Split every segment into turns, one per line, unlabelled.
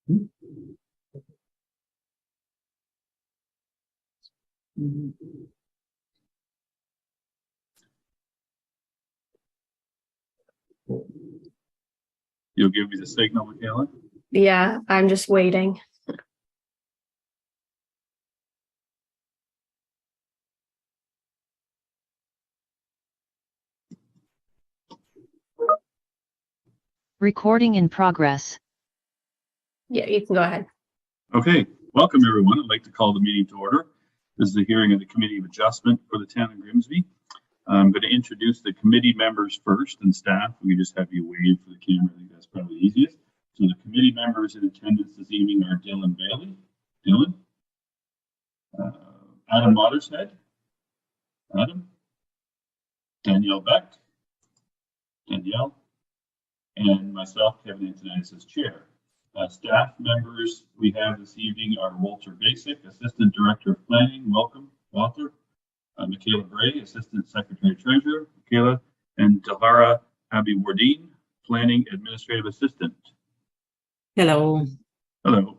You'll give me the signal, Michaela?
Yeah, I'm just waiting.
Recording in progress.
Yeah, you can go ahead.
Okay, welcome everyone. I'd like to call the meeting to order. This is the hearing of the Committee of Adjustment for the Town of Grimsby. I'm going to introduce the committee members first and staff. We just have you wave for the camera. I think that's probably the easiest. So the committee members in attendance this evening are Dylan Bailey. Dylan. Adam Watershead. Adam. Danielle Beck. Danielle. And myself, Kevin Antoniadis, as chair. Staff members we have this evening are Walter Basic, Assistant Director of Planning. Welcome, Walter. Michaela Bray, Assistant Secretary Treasurer. Michaela. And Delara Abi-Wardine, Planning Administrative Assistant.
Hello.
Hello.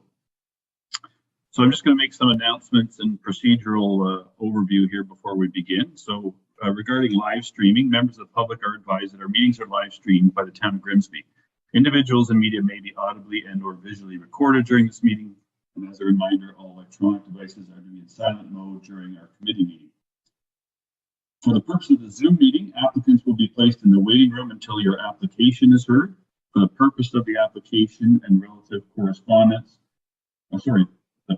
So I'm just going to make some announcements and procedural overview here before we begin. So regarding live streaming, members of the public are advised that our meetings are live streamed by the Town of Grimsby. Individuals and media may be audibly and or visually recorded during this meeting. And as a reminder, all electronic devices are to be in silent mode during our committee meeting. For the purpose of the Zoom meeting, applicants will be placed in the waiting room until your application is heard. For the purpose of the application and relative correspondence, the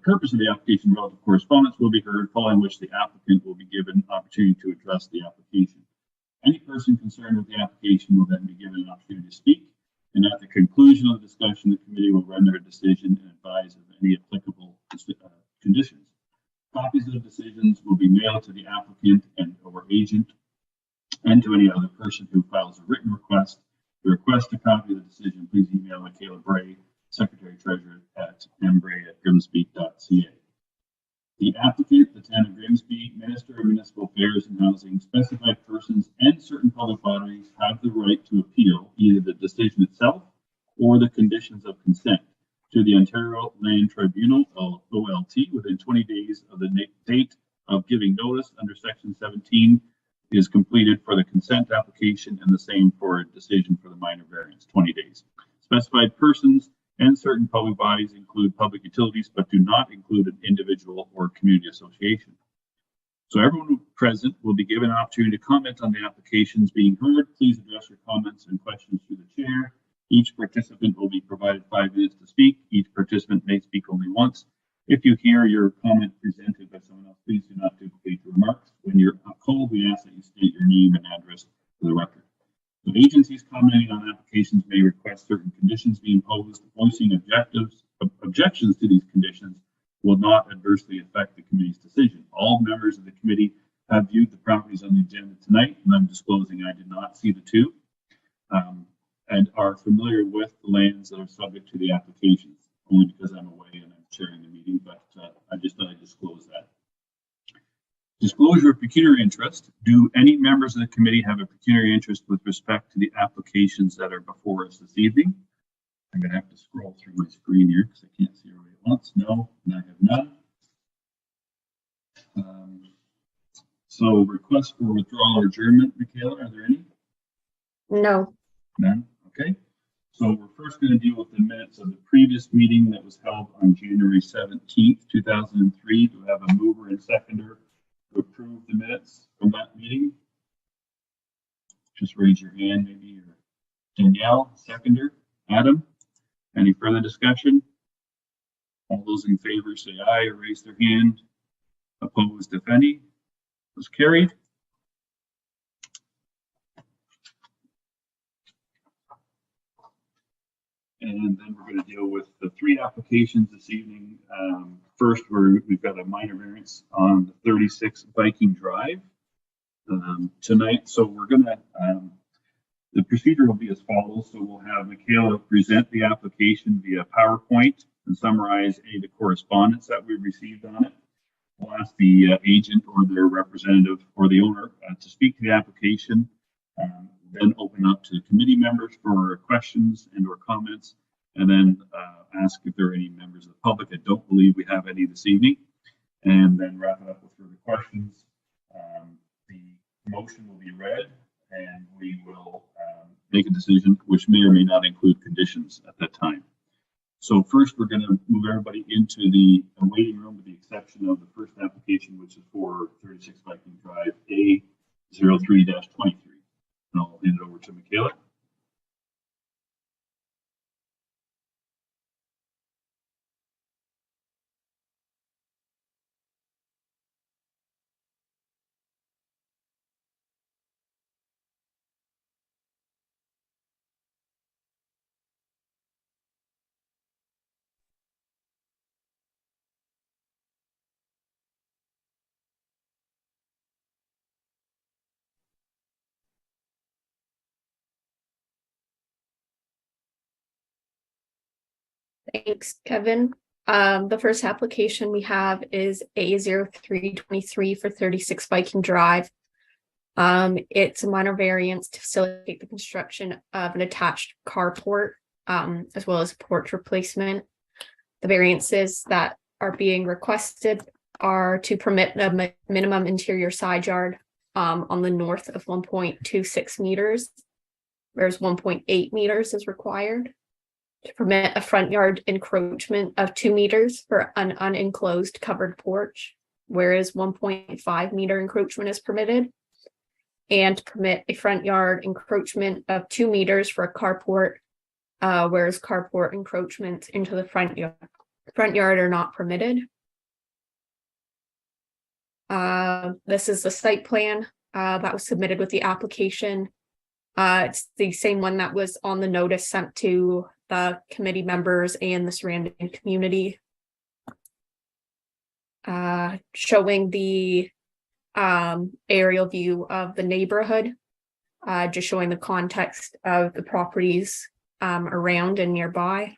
purpose of the application and relative correspondence will be heard, following which the applicant will be given an opportunity to address the application. Any person concerned with the application will then be given an opportunity to speak. And at the conclusion of the discussion, the committee will render a decision and advise of any applicable conditions. Copies of the decisions will be mailed to the applicant and or agent and to any other person who files a written request. To request a copy of the decision, please email Michaela Bray, Secretary Treasurer at mbray@grimsby.ca. The applicant, the Town of Grimsby, Minister of Municipal Affairs and Housing, specified persons, and certain public bodies have the right to appeal either the decision itself or the conditions of consent to the Ontario Land Tribunal, OLT, within 20 days of the date of giving notice under Section 17 is completed for the consent application, and the same for a decision for the minor variance, 20 days. Specified persons and certain public bodies include public utilities, but do not include an individual or community association. So everyone present will be given an opportunity to comment on the applications being heard. Please address your comments and questions through the chair. Each participant will be provided 5 minutes to speak. Each participant may speak only once. If you hear your comment presented by someone else, please do not duplicate the remarks. When you're called, we ask that you state your name and address for the record. So agencies commenting on applications may request certain conditions be imposed. Voicing objections to these conditions will not adversely affect the committee's decision. All members of the committee have viewed the properties on the agenda tonight, and I'm disclosing I did not see the two, and are familiar with the lands that are subject to the applications, only because I'm away and I'm chairing the meeting, but I just thought I'd disclose that. Disclosure of pecuniary interest. Do any members of the committee have a pecuniary interest with respect to the applications that are before us this evening? I'm going to have to scroll through my screen here because I can't see everybody at once. No, and I have none. So requests for withdrawal or adjournment, Michaela, are there any?
No.
None? Okay. So we're first going to deal with the minutes of the previous meeting that was held on January 17th, 2003. Do we have a mover and seconder to approve the minutes from that meeting? Just raise your hand, maybe. Or Danielle, seconder. Adam, any further discussion? All those in favor say aye or raise their hand. Opposed, if any. Was carried. And then we're going to deal with the 3 applications this evening. First, we've got a minor variance on 36 Viking Drive tonight. So we're going to, the procedure will be as follows. So we'll have Michaela present the application via PowerPoint and summarize any of the correspondence that we've received on it. We'll ask the agent or their representative or the owner to speak to the application. Then open up to committee members for questions and or comments, and then ask if there are any members of the public. I don't believe we have any this evening, and then wrap it up with further questions. The motion will be read, and we will make a decision, which may or may not include conditions at that time. So first, we're going to move everybody into the waiting room with the exception of the first application, which is for 36 Viking Drive A03-23. And I'll hand it over to Michaela.
Thanks, Kevin. The first application we have is A03-23 for 36 Viking Drive. It's a minor variance to facilitate the construction of an attached carport, as well as porch replacement. The variances that are being requested are to permit a minimum interior side yard on the north of 1.26 meters, whereas 1.8 meters is required. To permit a front yard encroachment of 2 meters for an unenclosed covered porch, whereas 1.5 meter encroachment is permitted. And to permit a front yard encroachment of 2 meters for a carport, whereas carport encroachments into the front yard are not permitted. This is the site plan that was submitted with the application. It's the same one that was on the notice sent to the committee members and the surrounding community. Showing the aerial view of the neighborhood, just showing the context of the properties around and nearby.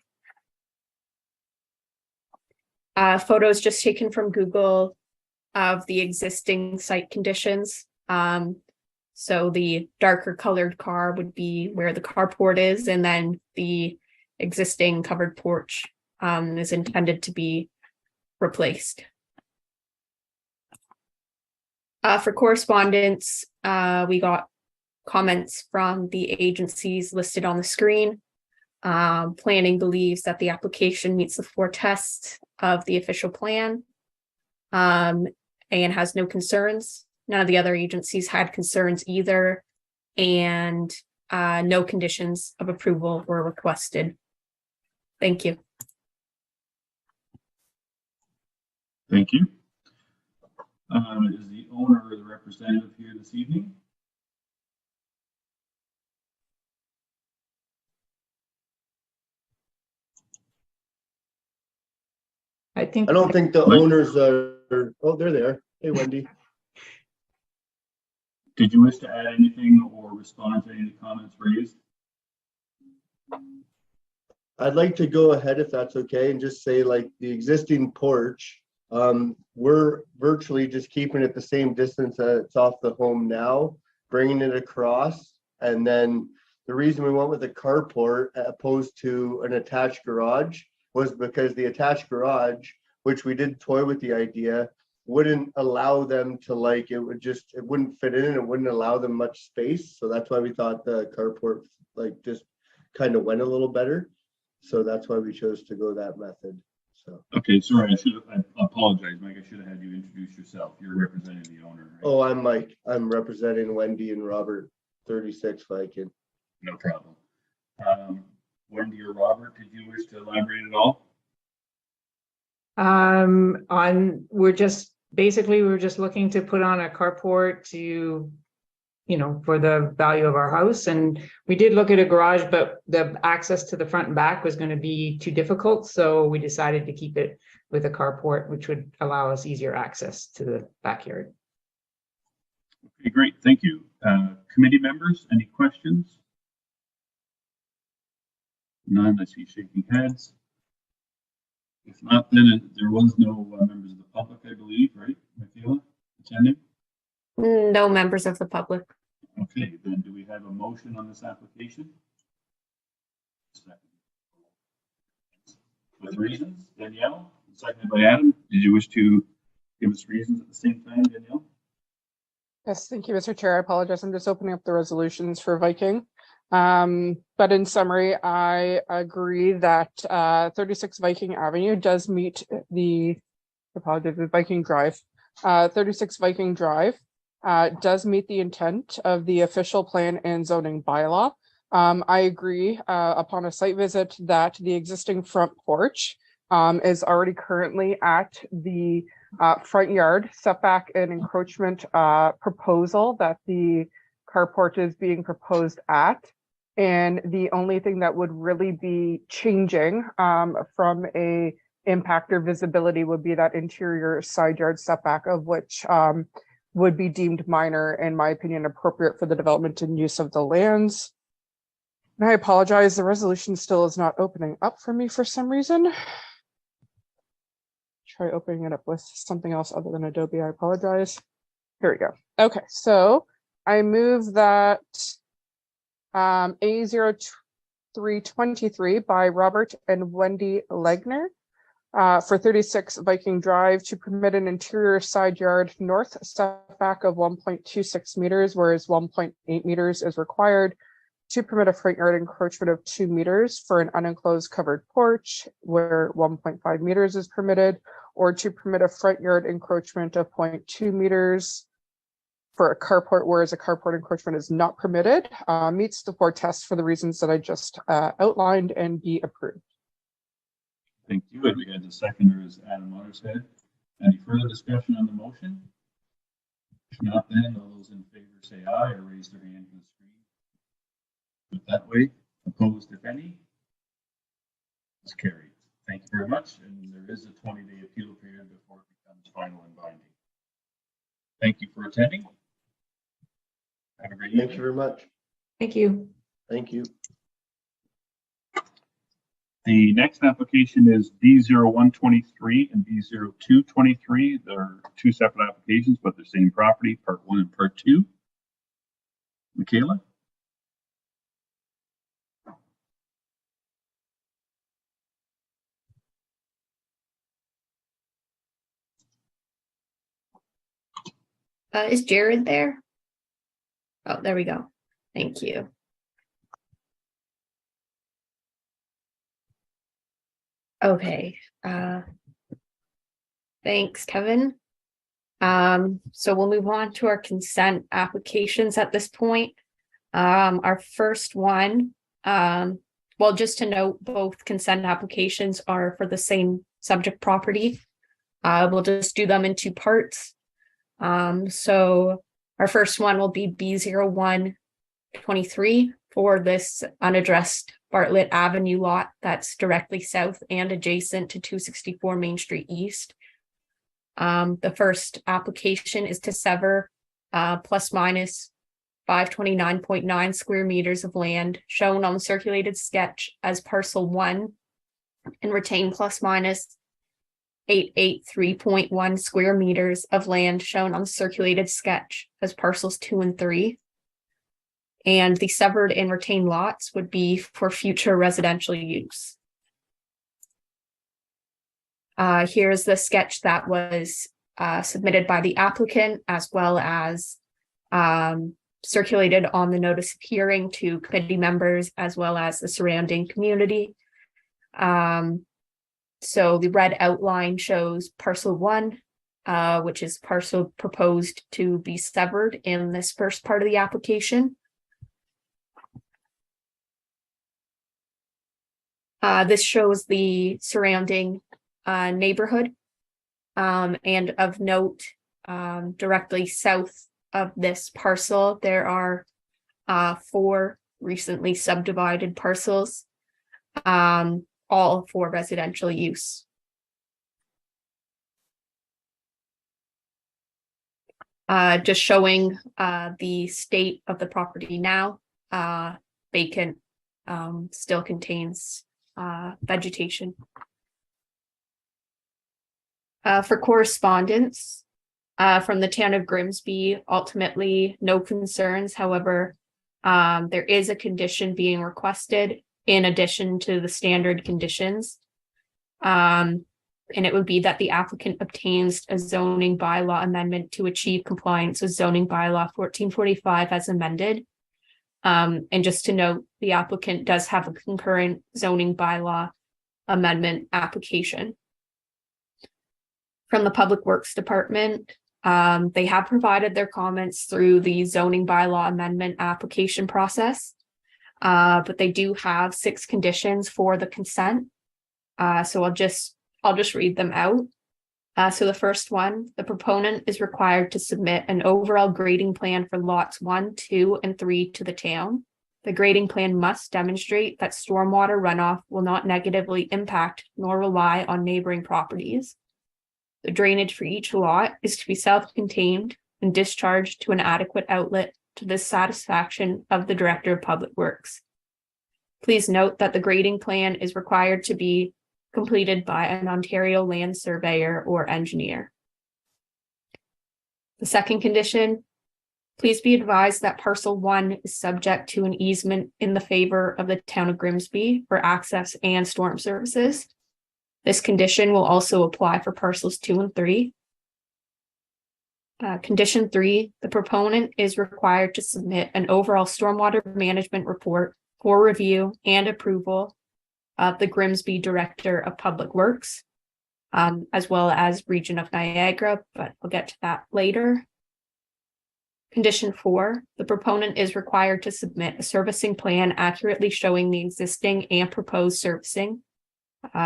Photos just taken from Google of the existing site conditions. So the darker colored car would be where the carport is, and then the existing covered porch is intended to be replaced. For correspondence, we got comments from the agencies listed on the screen. Planning believes that the application meets the 4 tests of the official plan and has no concerns. None of the other agencies had concerns either, and no conditions of approval were requested. Thank you.
Thank you. Is the owner or the representative here this evening?
I don't think the owners are. Oh, they're there. Hey, Wendy.
Did you wish to add anything or respond to any of the comments raised?
I'd like to go ahead, if that's okay, and just say, like, the existing porch, we're virtually just keeping it the same distance that it's off the home now, bringing it across. And then the reason we went with a carport opposed to an attached garage was because the attached garage, which we did toy with the idea, wouldn't allow them to, like, it wouldn't fit in and it wouldn't allow them much space. So that's why we thought the carport, like, just kind of went a little better. So that's why we chose to go that method. So.
Okay, sorry, I apologize, Mike. I should have had you introduce yourself. You're representing the owner, right?
Oh, I'm Mike. I'm representing Wendy and Robert, 36 Viking.
No problem. Wendy or Robert, did you wish to elaborate at all?
We're just looking to put on a carport to, for the value of our house. And we did look at a garage, but the access to the front and back was going to be too difficult. So we decided to keep it with a carport, which would allow us easier access to the backyard.
Okay, great. Thank you. Committee members, any questions? None. I see shaking heads. If not, then there was no members of the public, I believe, right, Michaela, attending?
No members of the public.
Okay, then do we have a motion on this application? Second. with reasons. Danielle, seconded by Adam. Did you wish to give us reasons at the same time, Danielle?
Yes, thank you, Mr. Chair. I apologize. I'm just opening up the resolutions for Viking. But in summary, I agree that 36 Viking Avenue does meet the Viking Drive. 36 Viking Drive does meet the intent of the official plan and zoning bylaw. I agree upon a site visit that the existing front porch is already currently at the front yard setback and encroachment proposal that the carport is being proposed at. And the only thing that would really be changing from a impact or visibility would be that interior side yard setback, of which would be deemed minor, in my opinion, appropriate for the development and use of the lands. And I apologize, the resolution still is not opening up for me for some reason. Try opening it up with something else other than Adobe. I apologize. Here we go. Okay, so I move that A0323 by Robert and Wendy Legner for 36 Viking Drive to permit an interior side yard north setback of 1.26 meters, whereas 1.8 meters is required, to permit a front yard encroachment of 2 meters for an unenclosed covered porch where 1.5 meters is permitted, or to permit a front yard encroachment of 0.2 meters for a carport, whereas a carport encroachment is not permitted, meets the 4 tests for the reasons that I just outlined, and be approved.
Thank you. And we had the seconder is Adam Mothershead. Any further discussion on the motion? If not, then all those in favor say aye or raise their hand on the screen. Put that way. Opposed, if any? It's carried. Thank you very much. And there is a 20-day appeal period before it becomes final and binding. Thank you for attending. Have a great evening.
Thank you very much.
Thank you.
Thank you.
The next application is B0123 and B0223. They're 2 separate applications, but the same property, part 1 and part 2. Michaela?
Is Jared there? Oh, there we go. Thank you. Okay. Thanks, Kevin. So we'll move on to our consent applications at this point. Our first one, well, just to note, both consent applications are for the same subject property. We'll just do them in 2 parts. So our first one will be B0123 for this unaddressed Bartlett Avenue lot that's directly south and adjacent to 264 Main Street East. The first application is to sever plus minus 529.9 square meters of land shown on the circulated sketch as parcel 1 and retain plus minus 883.1 square meters of land shown on the circulated sketch as parcels 2 and 3. And the severed and retained lots would be for future residential use. Here's the sketch that was submitted by the applicant, as well as circulated on the notice of hearing to committee members, as well as the surrounding community. So the red outline shows parcel 1, which is parcel proposed to be severed in this first part of the application. This shows the surrounding neighborhood, and of note, directly south of this parcel, there are 4 recently subdivided parcels, all for residential use. Just showing the state of the property now, vacant, still contains vegetation. For correspondence from the town of Grimsby, ultimately no concerns. However, there is a condition being requested in addition to the standard conditions. And it would be that the applicant obtains a zoning bylaw amendment to achieve compliance with zoning bylaw 1445 as amended. And just to note, the applicant does have a concurrent zoning bylaw amendment application. From the Public Works Department, they have provided their comments through the zoning bylaw amendment application process. But they do have 6 conditions for the consent. So I'll just read them out. So the first one, the proponent is required to submit an overall grading plan for lots 1, 2, and 3 to the town. The grading plan must demonstrate that stormwater runoff will not negatively impact nor rely on neighboring properties. The drainage for each lot is to be self-contained and discharged to an adequate outlet to the satisfaction of the Director of Public Works. Please note that the grading plan is required to be completed by an Ontario land surveyor or engineer. The second condition, please be advised that parcel 1 is subject to an easement in the favor of the town of Grimsby for access and storm services. This condition will also apply for parcels 2 and 3. Condition 3, the proponent is required to submit an overall stormwater management report for review and approval of the Grimsby Director of Public Works, as well as Region of Niagara, but I'll get to that later. Condition 4, the proponent is required to submit a servicing plan accurately showing the existing and proposed servicing,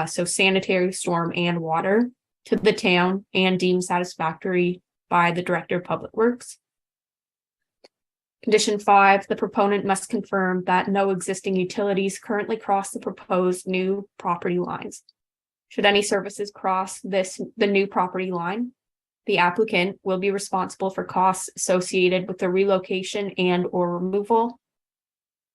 so sanitary, storm, and water, to the town and deemed satisfactory by the Director of Public Works. Condition 5, the proponent must confirm that no existing utilities currently cross the proposed new property lines. Should any services cross the new property line, the applicant will be responsible for costs associated with the relocation and or removal.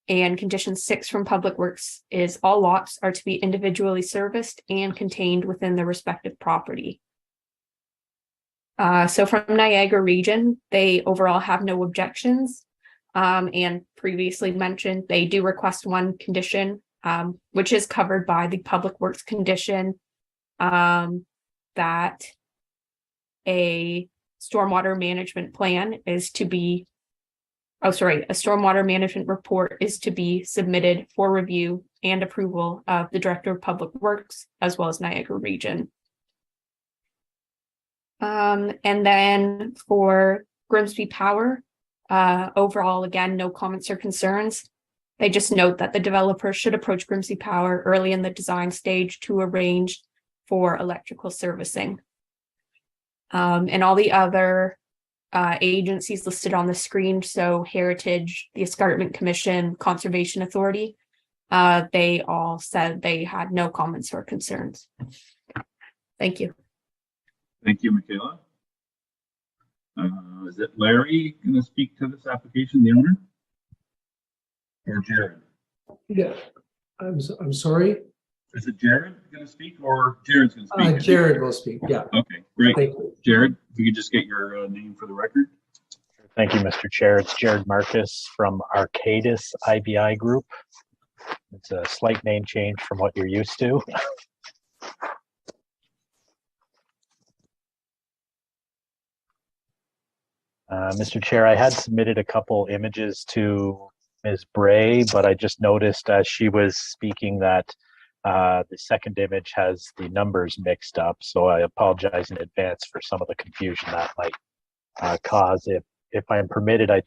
And condition 6 from Public Works is all lots are to be individually serviced and contained within the respective property. So from Niagara Region, they overall have no objections. And previously mentioned, they do request one condition, which is covered by the Public Works condition, that a stormwater management plan is to be, a stormwater management report is to be submitted for review and approval of the Director of Public Works, as well as Niagara Region. And then for Grimsby Power, overall, again, no comments or concerns. They just note that the developer should approach Grimsby Power early in the design stage to arrange for electrical servicing. And all the other agencies listed on the screen, so Heritage, the Escarpment Commission, Conservation Authority, they all said they had no comments or concerns. Thank you.
Thank you, Michaela. Is it Larry going to speak to this application, the owner? Or Jared?
Yeah, I'm sorry.
Is it Jared going to speak or Jared's going to speak?
Jared will speak, yeah.
Okay, great.
Thank you.
Jared, if you could just get your name for the record.
Thank you, Mr. Chair. It's Jared Marcus from Arcadis IBI Group. It's a slight name change from what you're used to. Mr. Chair, I had submitted a couple images to Ms. Bray, but I just noticed as she was speaking that the second image has the numbers mixed up. So I apologize in advance for some of the confusion that might cause. If I'm permitted, I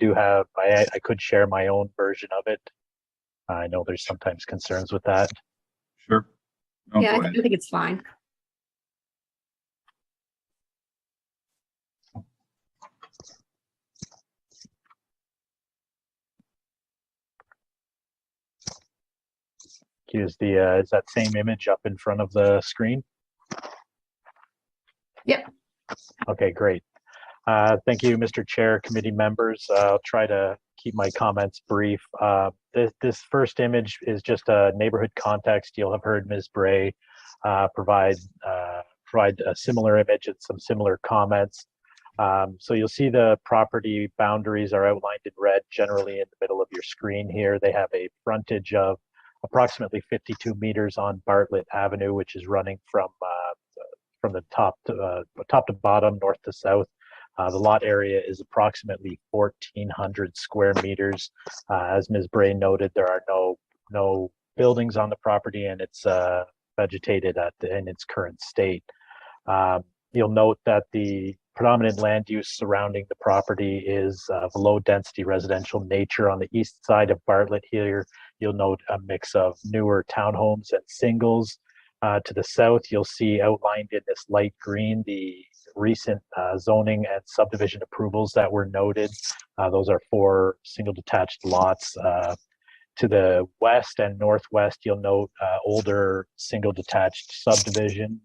could share my own version of it. I know there's sometimes concerns with that.
Sure. Oh,
Yeah,
go
I
ahead.
think it's fine.
Is that same image up in front of the screen?
Yep.
Okay, great. Thank you, Mr. Chair, committee members. I'll try to keep my comments brief. This first image is just a neighborhood context. You'll have heard Ms. Bray provide a similar image and some similar comments. So you'll see the property boundaries are outlined in red, generally in the middle of your screen here. They have a frontage of approximately 52 meters on Bartlett Avenue, which is running from the top to bottom, north to south. The lot area is approximately 1,400 square meters. As Ms. Bray noted, there are no buildings on the property, and it's vegetated in its current state. You'll note that the predominant land use surrounding the property is of low density residential nature. On the east side of Bartlett here, you'll note a mix of newer townhomes and singles. To the south, you'll see outlined in this light green the recent zoning and subdivision approvals that were noted. Those are 4 single detached lots. To the west and northwest, you'll note older single detached subdivision.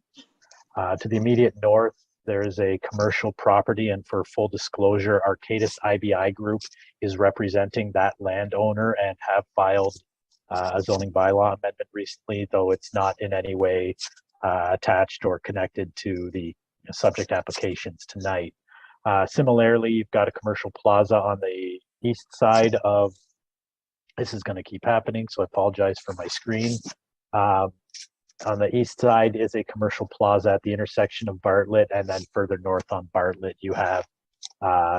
To the immediate north, there is a commercial property, and for full disclosure, Arcadis IBI Group is representing that landowner and have filed a zoning bylaw amendment recently, though it's not in any way attached or connected to the subject applications tonight. Similarly, you've got a commercial plaza on the east side of, this is going to keep happening, so I apologize for my screen. On the east side is a commercial plaza at the intersection of Bartlett, and then further north on Bartlett, you have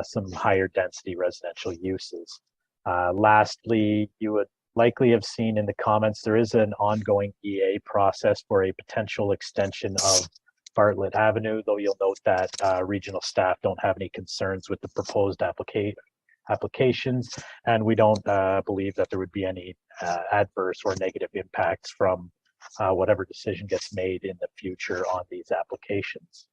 some higher density residential uses. Lastly, you would likely have seen in the comments, there is an ongoing EA process for a potential extension of Bartlett Avenue, though you'll note that regional staff don't have any concerns with the proposed applications, and we don't believe that there would be any adverse or negative impacts from whatever decision gets made in the future on these applications.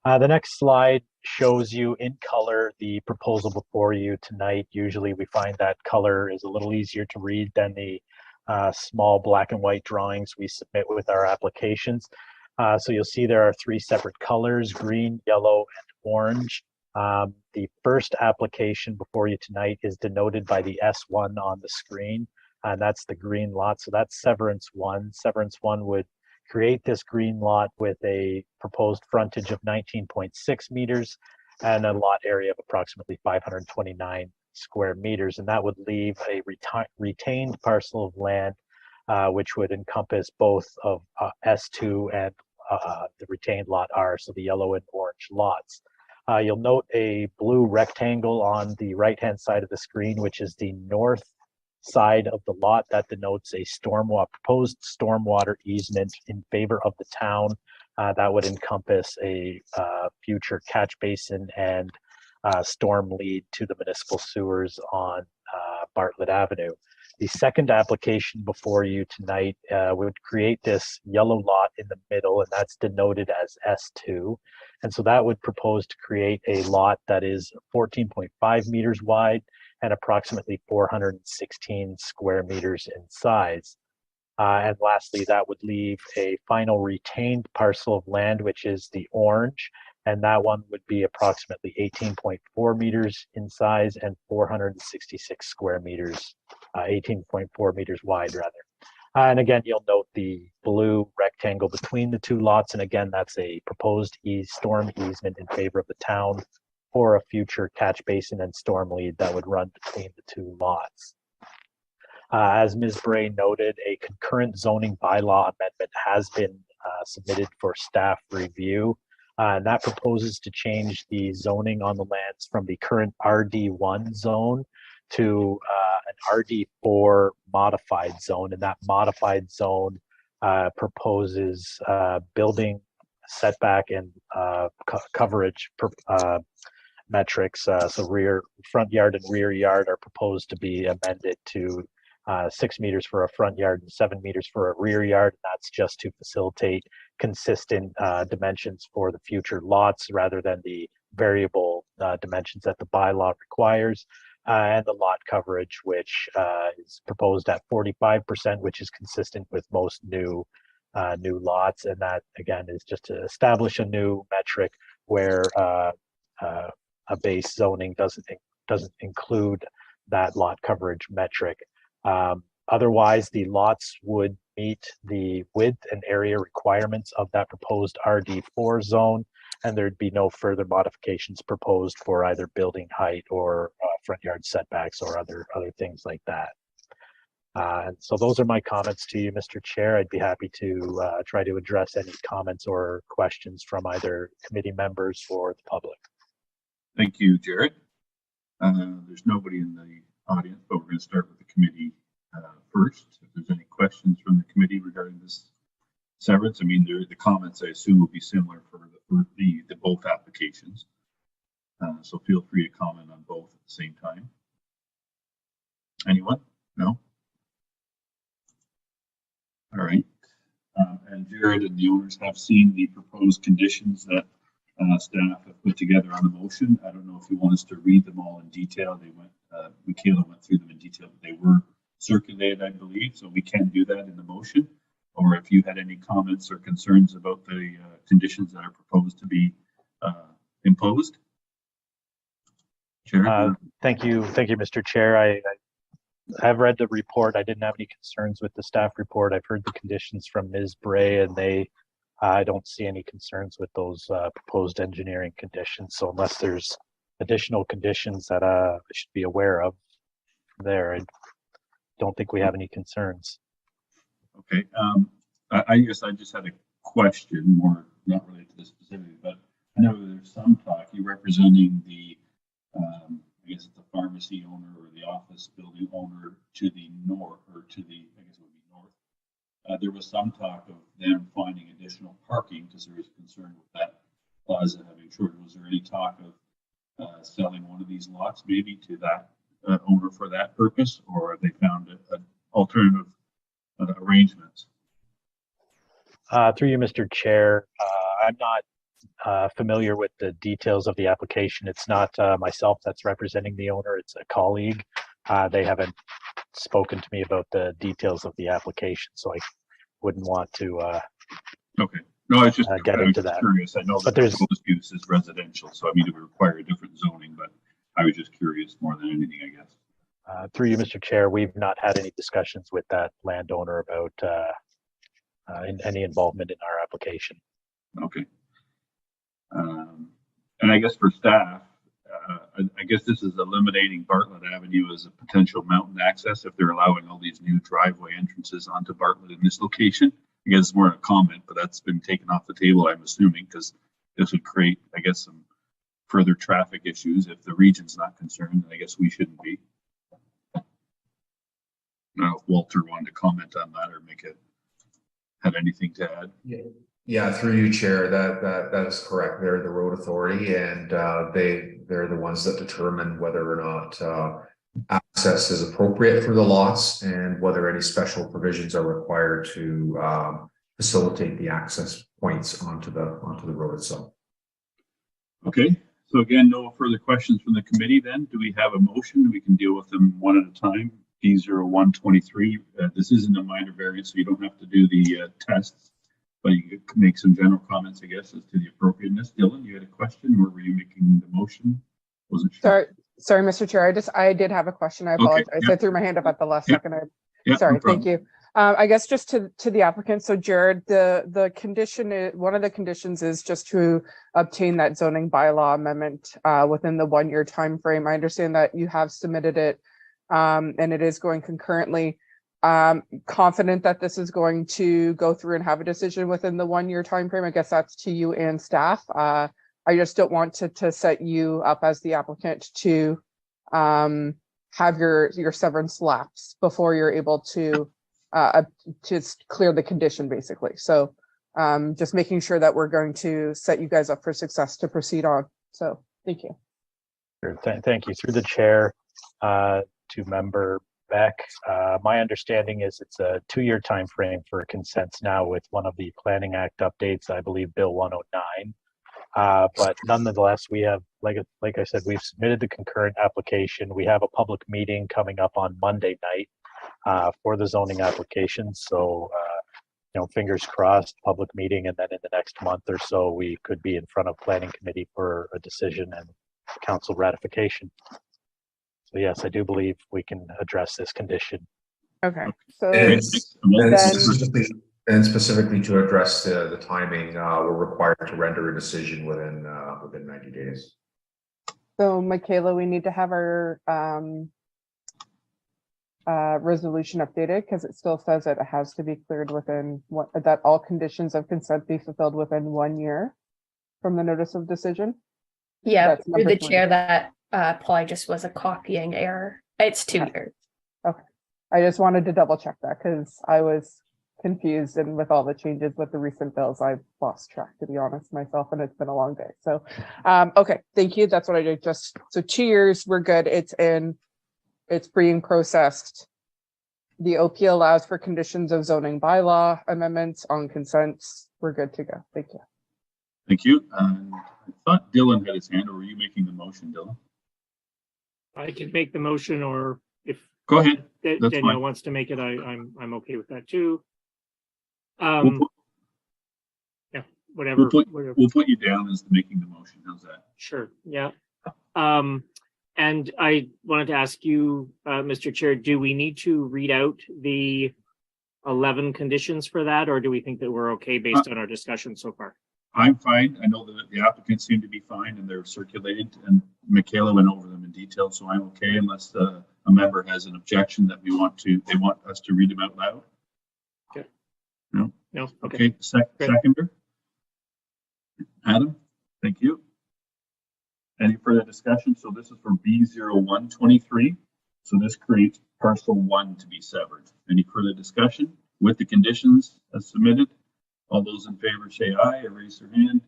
The next slide shows you in color the proposal before you tonight. Usually we find that color is a little easier to read than the small black and white drawings we submit with our applications. So you'll see there are 3 separate colors, green, yellow, and orange. The first application before you tonight is denoted by the S1 on the screen, and that's the green lot. So that's Severance 1. Severance 1 would create this green lot with a proposed frontage of 19.6 meters and a lot area of approximately 529 square meters. And that would leave a retained parcel of land, which would encompass both of S2 and the retained lot R, so the yellow and orange lots. You'll note a blue rectangle on the right-hand side of the screen, which is the north side of the lot. That denotes a proposed stormwater easement in favor of the town. That would encompass a future catch basin and storm lead to the municipal sewers on Bartlett Avenue. The second application before you tonight would create this yellow lot in the middle, and that's denoted as S2. And so that would propose to create a lot that is 14.5 meters wide and approximately 416 square meters in size. And lastly, that would leave a final retained parcel of land, which is the orange, and that one would be approximately 18.4 meters in size and 466 square meters, 18.4 meters wide rather. And again, you'll note the blue rectangle between the 2 lots. And again, that's a proposed storm easement in favor of the town for a future catch basin and storm lead that would run between the 2 lots. As Ms. Bray noted, a concurrent zoning bylaw amendment has been submitted for staff review. And that proposes to change the zoning on the lands from the current RD1 zone to an RD4 modified zone. And that modified zone proposes building setback and coverage metrics. So front yard and rear yard are proposed to be amended to 6 meters for a front yard and 7 meters for a rear yard. And that's just to facilitate consistent dimensions for the future lots rather than the variable dimensions that the bylaw requires. And the lot coverage, which is proposed at 45%, which is consistent with most new lots. And that, again, is just to establish a new metric where a base zoning doesn't include that lot coverage metric. Otherwise, the lots would meet the width and area requirements of that proposed RD4 zone, and there'd be no further modifications proposed for either building height or front yard setbacks or other things like that. And so those are my comments to you, Mr. Chair. I'd be happy to try to address any comments or questions from either committee members or the public.
Thank you, Jared. There's nobody in the audience, but we're going to start with the committee first. If there's any questions from the committee regarding this severance, I mean, the comments I assume will be similar for the both applications. So feel free to comment on both at the same time. Anyone? No? All right. And Jared and the owners have seen the proposed conditions that staff have put together on the motion. I don't know if you want us to read them all in detail. They went, Michaela went through them in detail, but they were circulated, I believe, so we can do that in the motion. Or if you had any comments or concerns about the conditions that are proposed to be imposed. Chair.
Thank you, Mr. Chair. I have read the report. I didn't have any concerns with the staff report. I've heard the conditions from Ms. Bray, and I don't see any concerns with those proposed engineering conditions. So unless there's additional conditions that I should be aware of there, I don't think we have any concerns.
Okay. I guess I just had a question, more not related to this specifically, but I know there's some talk, you representing the, I guess it's the pharmacy owner or the office building owner to the north, or to the, I guess it would be north. There was some talk of them finding additional parking because there was concern with that plaza having shorted. Was there any talk of selling one of these lots maybe to that owner for that purpose, or have they found an alternative arrangements?
Through you, Mr. Chair, I'm not familiar with the details of the application. It's not myself that's representing the owner, it's a colleague. They haven't spoken to me about the details of the application, so I wouldn't want to
Okay. No, I was just
get into that.
Curious. I know
but
that
there's
proposed use is residential, so I mean it would require a different zoning, but I was just curious more than anything, I guess.
Through you, Mr. Chair, we've not had any discussions with that landowner about any involvement in our application.
Okay. And I guess for staff, I guess this is eliminating Bartlett Avenue as a potential mountain access if they're allowing all these new driveway entrances onto Bartlett in this location. I guess it's more a comment, but that's been taken off the table, I'm assuming, because this would create, I guess, some further traffic issues. If the region's not concerned, then I guess we shouldn't be. Now, if Walter wanted to comment on that or have anything to add.
Yeah, through you, Chair. That is correct. They're the road authority, and they're the ones that determine whether or not access is appropriate for the lots and whether any special provisions are required to facilitate the access points onto the road itself.
Okay. So again, no further questions from the committee. Then, do we have a motion? We can deal with them one at a time. P0123. This isn't a minor variance, so you don't have to do the tests, but you could make some general comments, I guess, as to the appropriateness. Dylan, you had a question, or were you making the motion? Wasn't sure.
Sorry, Mr. Chair. I did have a question. I apologize.
Okay, yeah.
I threw my hand up at the last
Yeah.
second.
Yeah,
Sorry.
no
Thank you. I guess just to the applicant. So Jared, the condition, one of the conditions is just to obtain that zoning bylaw amendment within the 1-year time frame. I understand that you have submitted it and it is going concurrently. Confident that this is going to go through and have a decision within the 1-year time frame. I guess that's to you and staff. I just don't want to set you up as the applicant to have your severance lapse before you're able to clear the condition, basically. So just making sure that we're going to set you guys up for success to proceed on. So thank you.
Sure. Thank you. Through the chair to member Beck, my understanding is it's a 2-year time frame for consents now with one of the Planning Act updates, I believe Bill 109. But nonetheless, we have, like I said, we've submitted the concurrent application. We have a public meeting coming up on Monday night for the zoning application. So, fingers crossed, public meeting, and then in the next month or so, we could be in front of Planning Committee for a decision and council ratification. So yes, I do believe we can address this condition.
Okay. So
And specifically to address the timing, we're required to render a decision within 90 days.
So Michaela, we need to have our resolution updated, because it still says that it has to be cleared within that all conditions of consent be fulfilled within 1 year from the notice of decision.
Yeah,
That's
through
number
the
3.
chair, that probably just was a copying error. It's 2 years.
I just wanted to double check that because I was confused, and with all the changes with the recent bills, I've lost track, to be honest, myself, and it's been a long day. So, okay, thank you. That's what I did. Just so 2 years, we're good. It's being processed. The OP allows for conditions of zoning bylaw amendments on consents. We're good to go. Thank you.
Thank you. I thought Dylan had his hand, or were you making the motion, Dylan?
I can make the motion, or if
Go ahead. That's
Danielle
fine.
wants to make it, I'm okay with that too.
We'll
Yeah, whatever.
we'll put you down as making the motion. How's that?
Sure, yeah. And I wanted to ask you, Mr. Chair, do we need to read out the 11 conditions for that, or do we think that we're okay based on our discussion so far?
I'm fine. I know that the applicants seem to be fine and they're circulated, and Michaela went over them in detail, so I'm okay unless a member has an objection that they want us to read them out loud.
Okay.
No?
No?
Okay, seconder? Adam, thank you. Any further discussion? So this is for B0123. So this creates parcel 1 to be severed. Any further discussion with the conditions as submitted? All those in favor say aye or raise their hand.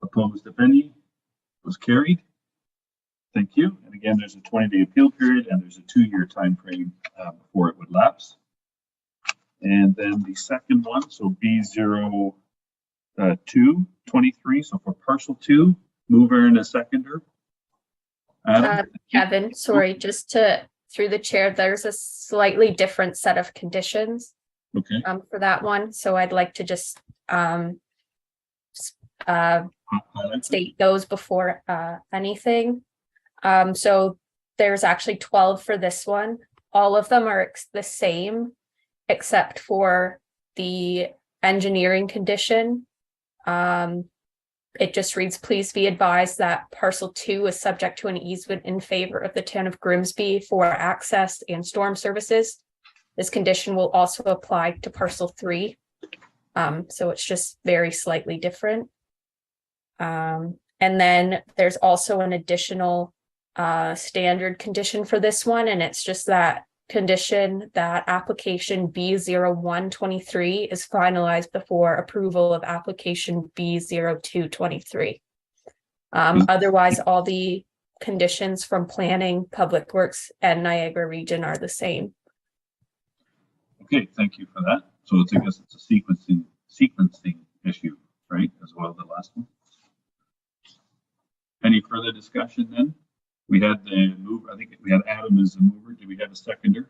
Opposed, if any? Was carried. Thank you. And again, there's a 20-day appeal period and there's a 2-year time frame before it would lapse. And then the second one, so B0223. So for parcel 2, mover and a seconder. Adam?
Kevin, sorry, just through the chair, there's a slightly different set of conditions.
Okay.
For that one, so I'd like to just state those before anything. So there's actually 12 for this one. All of them are the same, except for the engineering condition. It just reads, please be advised that parcel 2 is subject to an easement in favor of the town of Grimsby for access and storm services. This condition will also apply to parcel 3. So it's just very slightly different. And then there's also an additional standard condition for this one, and it's just that condition that application B0123 is finalized before approval of application B0223. Otherwise, all the conditions from planning, public works, and Niagara region are the same.
Okay, thank you for that. So I guess it's a sequencing issue, right? As well as the last one. Any further discussion then? We had the move. I think we had Adam as the mover. Do we have a seconder?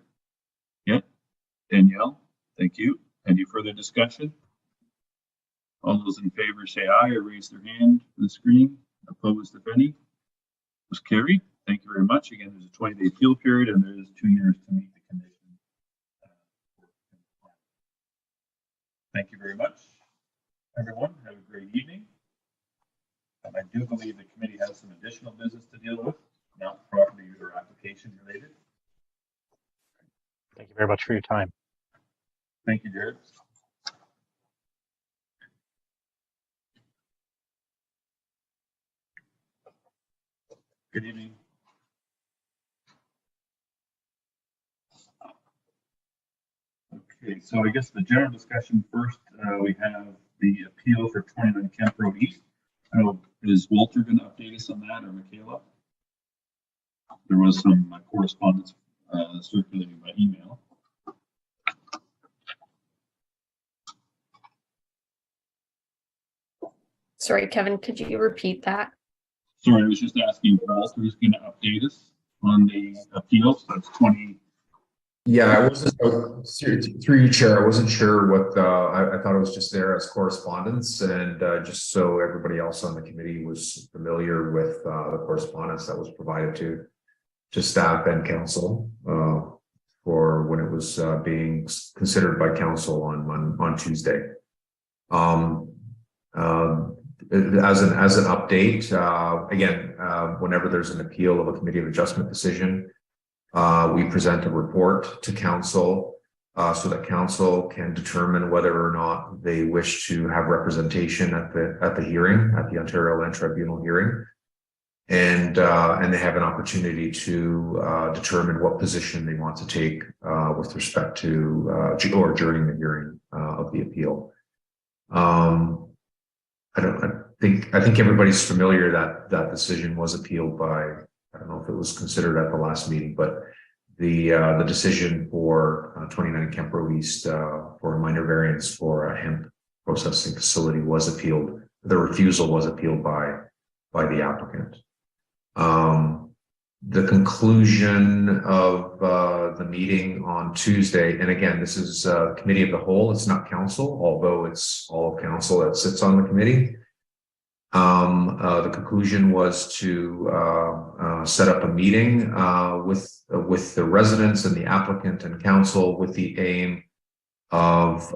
Yeah. Danielle, thank you. Any further discussion? All those in favor say aye or raise their hand on the screen. Opposed, if any? Was carried. Thank you very much. Again, there's a 20-day appeal period and there is 2 years to meet the condition. Thank you very much, everyone. Have a great evening. And I do believe the committee has some additional business to deal with, not property or application related.
Thank you very much for your time.
Thank you, Jared. Good evening. Okay, so I guess the general discussion first, we have the appeal for 29 Kemp Road East. I don't know, is Walter going to update us on that, or Michaela? There was some correspondence circulating by email.
Sorry, Kevin, could you repeat that?
Sorry, I was just asking if Walter is going to update us on the appeal. So that's 20.
Yeah, I wasn't through you, Chair. I wasn't sure what I thought it was just there as correspondence, and just so everybody else on the committee was familiar with the correspondence that was provided to staff and council for when it was being considered by council on Tuesday. As an update, again, whenever there's an appeal of a committee of adjustment decision, We present a report to council so that council can determine whether or not they wish to have representation at the hearing, at the Ontario Land Tribunal hearing. And they have an opportunity to determine what position they want to take with respect to or during the hearing of the appeal. I think everybody's familiar that that decision was appealed by, I don't know if it was considered at the last meeting, but the decision for 29 Kemp Road East for a minor variance for a hemp processing facility was appealed. The refusal was appealed by the applicant. The conclusion of the meeting on Tuesday, and again, this is committee of the whole, it's not council, although it's all of council that sits on the committee. The conclusion was to set up a meeting with the residents and the applicant and council with the aim of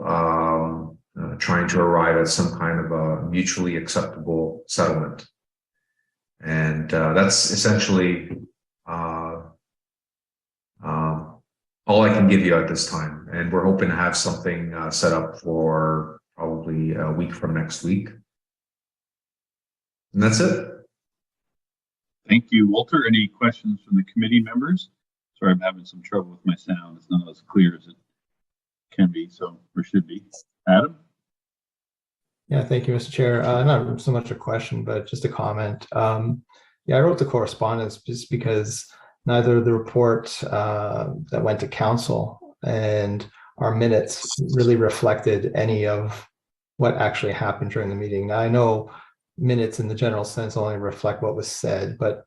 trying to arrive at some kind of a mutually acceptable settlement. And that's essentially all I can give you at this time. And we're hoping to have something set up for probably a week from next week. And that's it.
Thank you, Walter. Any questions from the committee members? Sorry, I'm having some trouble with my sound. It's not as clear as it can be, so or should be. Adam?
Yeah, thank you, Mr. Chair. Not so much a question, but just a comment. Yeah, I wrote the correspondence just because neither the report that went to council and our minutes really reflected any of what actually happened during the meeting. Now, I know minutes in the general sense only reflect what was said, but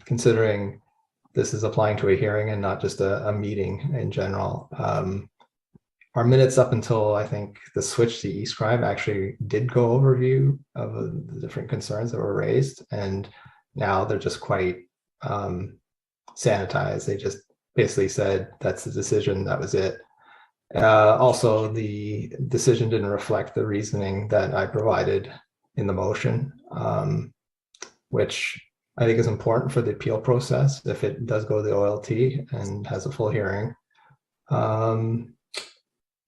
considering this is applying to a hearing and not just a meeting in general, our minutes up until I think the switch to eScribe actually did go overview of the different concerns that were raised, and now they're just quite sanitized. They just basically said that's the decision, that was it. Also, the decision didn't reflect the reasoning that I provided in the motion, which I think is important for the appeal process if it does go to the OLT and has a full hearing.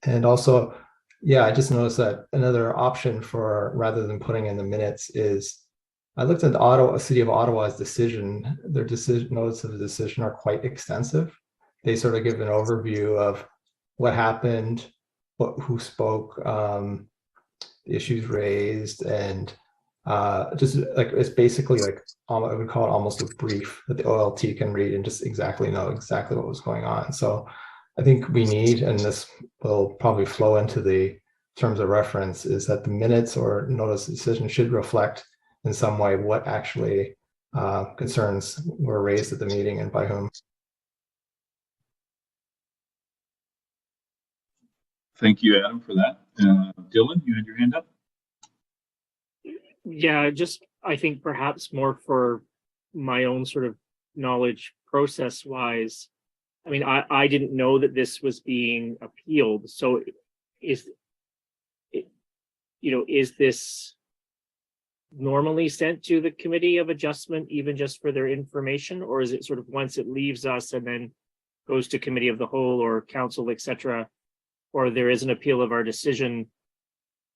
And also, yeah, I just noticed that another option for, rather than putting in the minutes, is I looked at the City of Ottawa's decision. Their decision notice of the decision are quite extensive. They sort of give an overview of what happened, who spoke, issues raised, and just like it's basically like I would call it almost a brief that the OLT can read and just know exactly what was going on. So I think we need, and this will probably flow into the terms of reference, is that the minutes or notice of decision should reflect in some way what actually concerns were raised at the meeting and by whom.
Thank you, Adam, for that. Dylan, you had your hand up?
Yeah, just I think perhaps more for my own sort of knowledge process wise. I mean, I didn't know that this was being appealed. So is this normally sent to the Committee of Adjustment, even just for their information, or is it sort of once it leaves us and then goes to Committee of the Whole or Council, etc., or there is an appeal of our decision?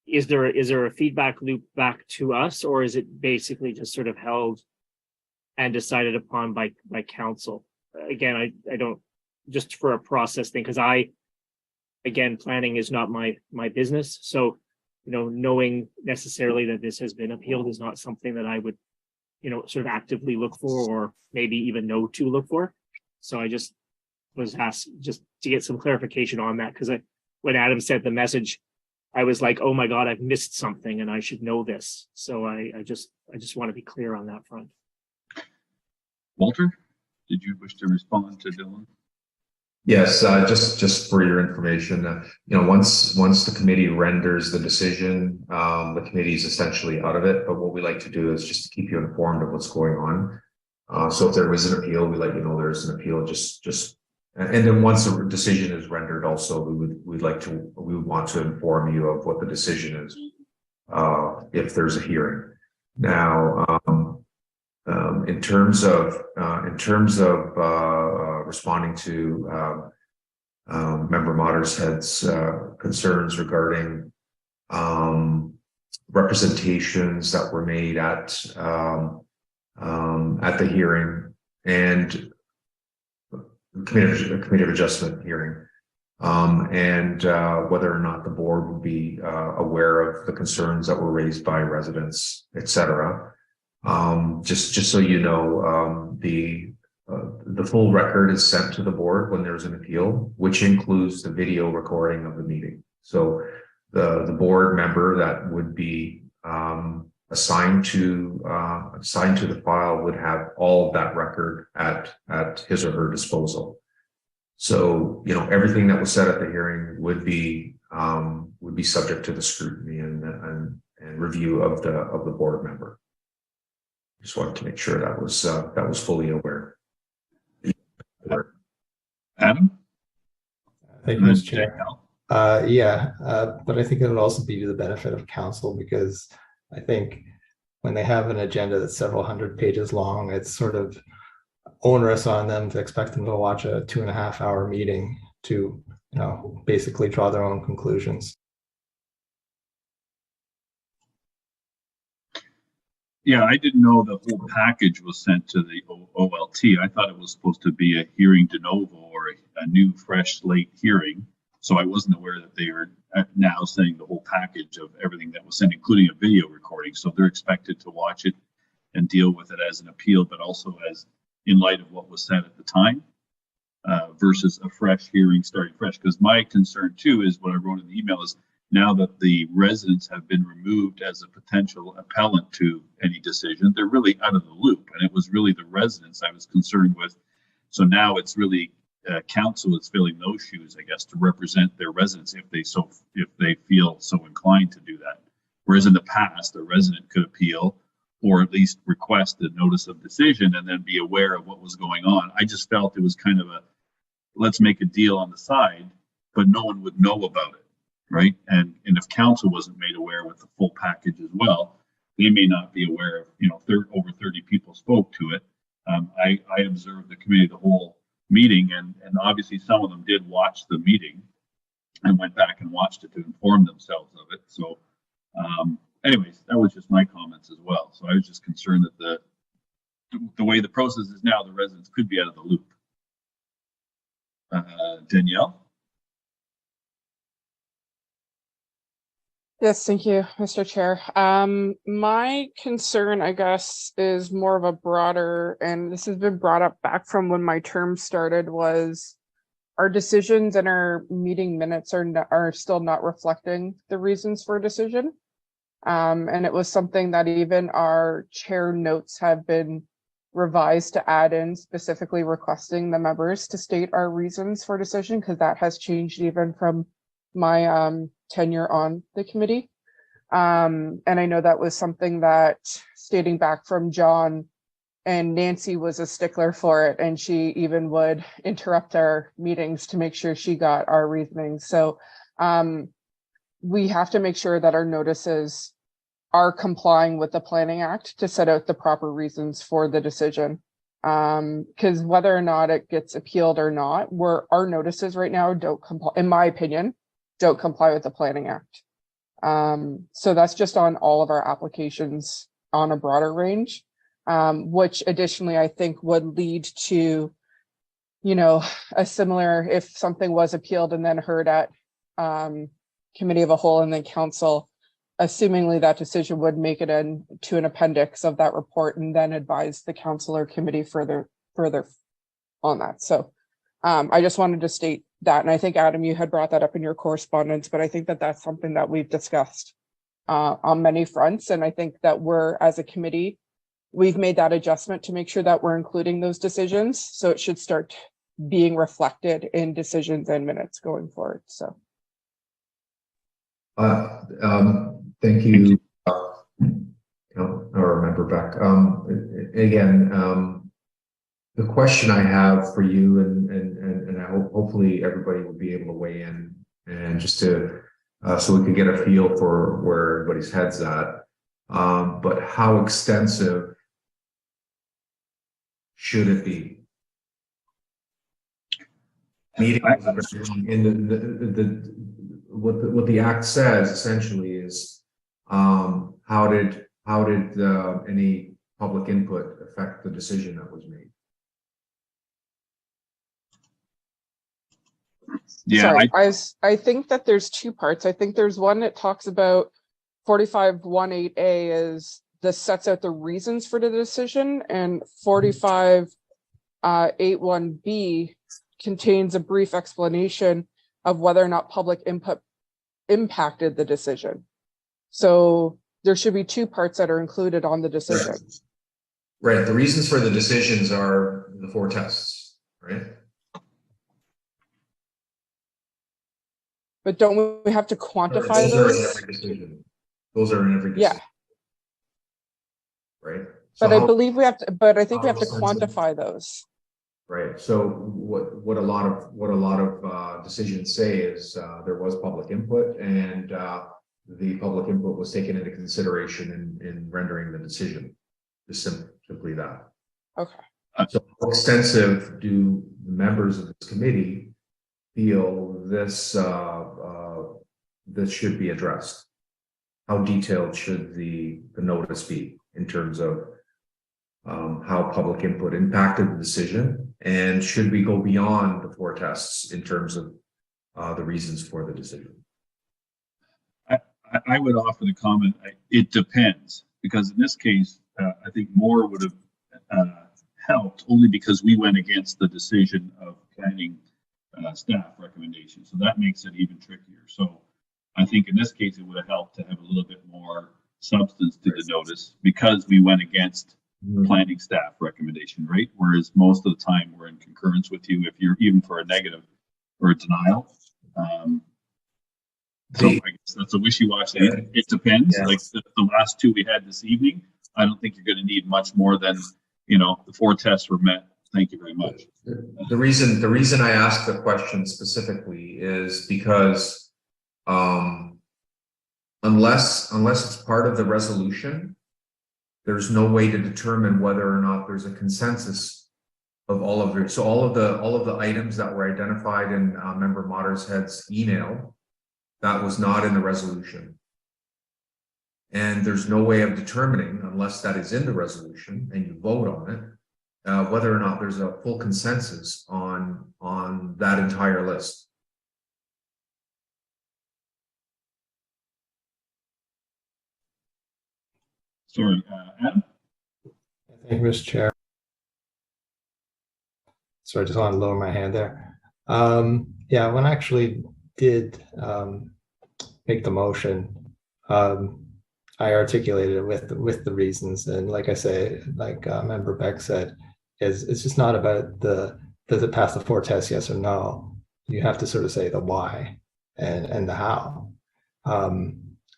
Is there a feedback loop back to us, or is it basically just sort of held and decided upon by Council? Again, I don't, just for a process thing, because planning is not my business. So, knowing necessarily that this has been appealed is not something that I would, sort of actively look for or maybe even know to look for. So I just was asked just to get some clarification on that, because when Adam sent the message, I was like, oh my God, I've missed something and I should know this. So I just want to be clear on that front.
Walter, did you wish to respond to Dylan?
Yes, just for your information, once the committee renders the decision, the committee is essentially out of it. But what we like to do is just to keep you informed of what's going on. So if there was an appeal, we let you know there's an appeal. And then once the decision is rendered, also we would want to inform you of what the decision is if there's a hearing. Now, In terms of responding to Member Mottershead's concerns regarding representations that were made at the hearing and committee of adjustment hearing, and whether or not the board would be aware of the concerns that were raised by residents, etc. Just so you know, the full record is sent to the board when there's an appeal, which includes the video recording of the meeting. So the board member that would be assigned to the file would have all of that record at his or her disposal. So, you know, everything that was said at the hearing would be subject to the scrutiny and review of the board member. Just wanted to make sure that was fully aware.
Adam?
Thank you, Mr. Chair. But I think it'll also be to the benefit of council, because I think when they have an agenda that's several hundred pages long, it's sort of onerous on them to expect them to watch a 2.5-hour meeting to, you know, basically draw their own conclusions.
Yeah, I didn't know the whole package was sent to the OLT. I thought it was supposed to be a hearing de novo or a new, fresh slate hearing. So I wasn't aware that they are now saying the whole package of everything that was sent, including a video recording. So they're expected to watch it and deal with it as an appeal, but also as in light of what was said at the time, versus a fresh hearing starting fresh. Because my concern too is what I wrote in the email is, now that the residents have been removed as a potential appellant to any decision, they're really out of the loop. And it was really the residents I was concerned with. So now it's really council is filling those shoes, I guess, to represent their residents if they feel so inclined to do that. Whereas in the past, a resident could appeal or at least request a notice of decision and then be aware of what was going on. I just felt it was kind of a, let's make a deal on the side, but no one would know about it. Right. And if council wasn't made aware with the full package as well, they may not be aware of, you know, over 30 people spoke to it. I observed the committee the whole meeting, and obviously some of them did watch the meeting and went back and watched it to inform themselves of it. So anyways, that was just my comments as well. So I was just concerned that the way the process is now, the residents could be out of the loop. Danielle?
Yes, thank you, Mr. Chair. My concern, I guess, is more of a broader, and this has been brought up back from when my term started, was our decisions and our meeting minutes are still not reflecting the reasons for a decision. And it was something that even our chair notes have been revised to add in, specifically requesting the members to state our reasons for decision, because that has changed even from my tenure on the committee. And I know that was something that, stating back from John, and Nancy was a stickler for it, and she even would interrupt our meetings to make sure she got our reasoning. So we have to make sure that our notices are complying with the Planning Act to set out the proper reasons for the decision. Because whether or not it gets appealed or not, our notices right now don't comply, in my opinion, don't comply with the Planning Act. So that's just on all of our applications on a broader range, which additionally I think would lead to, you know, a similar, if something was appealed and then heard at committee of a whole and then council, assumingly that decision would make it into an appendix of that report and then advise the council or committee further on that. So I just wanted to state that, and I think Adam, you had brought that up in your correspondence, but I think that that's something that we've discussed on many fronts, and I think that we're, as a committee, we've made that adjustment to make sure that we're including those decisions, so it should start being reflected in decisions and minutes going forward. So
thank you, or Member Beck. Again, the question I have for you, and I hope hopefully everybody will be able to weigh in, and just to so we can get a feel for where everybody's head's at. But how extensive should it be? Meeting in what the act says essentially is, how did any public input affect the decision that was made?
Yeah,
Sorry, I think that there's two parts. I think there's one that talks about 4518A is this sets out the reasons for the decision, and 4581B contains a brief explanation of whether or not public input impacted the decision. So there should be two parts that are included on the decision.
Right. The reasons for the decisions are the 4 tests, right?
But don't we have to quantify
Those are in
those?
every decision. Those are in every decision.
Yeah.
Right.
But I
how-
believe we have to, but I think we have to
how sensitive-
quantify those.
Right. So what a lot of decisions say is there was public input, and the public input was taken into consideration in rendering the decision. Just simply that.
Okay.
So how extensive do the members of this committee feel this this should be addressed? How detailed should the notice be in terms of how public input impacted the decision, and should we go beyond the 4 tests in terms of the reasons for the decision?
I would offer the comment, it depends, because in this case, I think more would have helped only because we went against the decision of planning staff recommendation. So that makes it even trickier. So I think in this case, it would have helped to have a little bit more substance to the notice because we went against planning staff recommendation, right? Whereas most of the time we're in concurrence with you if you're even for a negative or a denial. So I guess that's a wishy-washy. It depends. Like the last 2 we had this evening, I don't think you're going to need much more than, the 4 tests were met. Thank you very much.
The reason I asked the question specifically is because unless it's part of the resolution, there's no way to determine whether or not there's a consensus of all of it. So all of the items that were identified in Member Mottershead's email, that was not in the resolution. And there's no way of determining, unless that is in the resolution and you vote on it, whether or not there's a full consensus on that entire list.
Sorry, Adam?
Thank you, Mr. Chair. Sorry, I just want to lower my hand there. Yeah, when I actually did make the motion, I articulated it with the reasons, and like I say, like Member Beck said, it's just not about does it pass the 4 tests, yes or no. You have to sort of say the why and the how.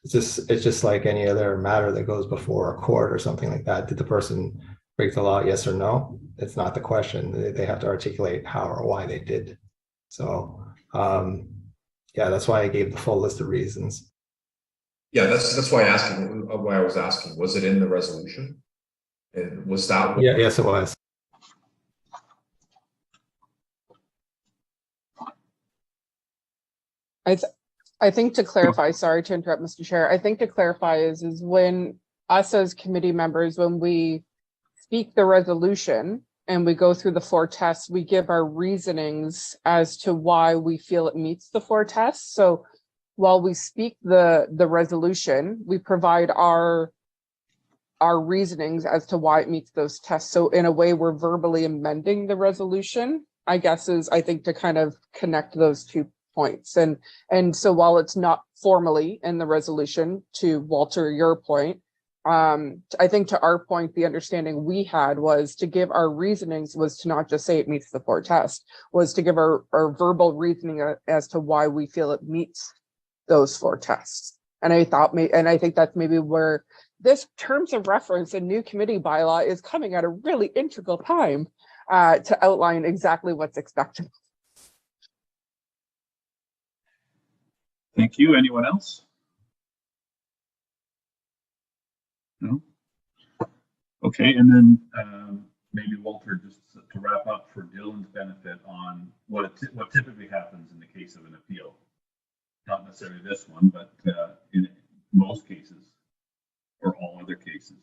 It's just like any other matter that goes before a court or something like that. Did the person break the law, yes or no? It's not the question. They have to articulate how or why they did. So yeah, that's why I gave the full list of reasons.
Yeah, that's why I was asking, was it in the resolution? And was that?
Yeah, yes, it was.
I think to clarify, sorry to interrupt, Mr. Chair. I think to clarify is when us as committee members, when we speak the resolution and we go through the 4 tests, we give our reasonings as to why we feel it meets the 4 tests. So while we speak the resolution, we provide our reasonings as to why it meets those tests. So in a way, we're verbally amending the resolution, I guess, is I think to kind of connect those 2 points. And so while it's not formally in the resolution, to Walter, your point, I think to our point, the understanding we had was to give our reasonings was to not just say it meets the 4 tests, was to give our verbal reasoning as to why we feel it meets those 4 tests. And I think that's maybe where this terms of reference and new committee bylaw is coming at a really integral time to outline exactly what's expected.
Thank you. Anyone else? No? Okay, and then maybe Walter, just to wrap up for Dylan's benefit on what typically happens in the case of an appeal. Not necessarily this one, but in most cases or all other cases.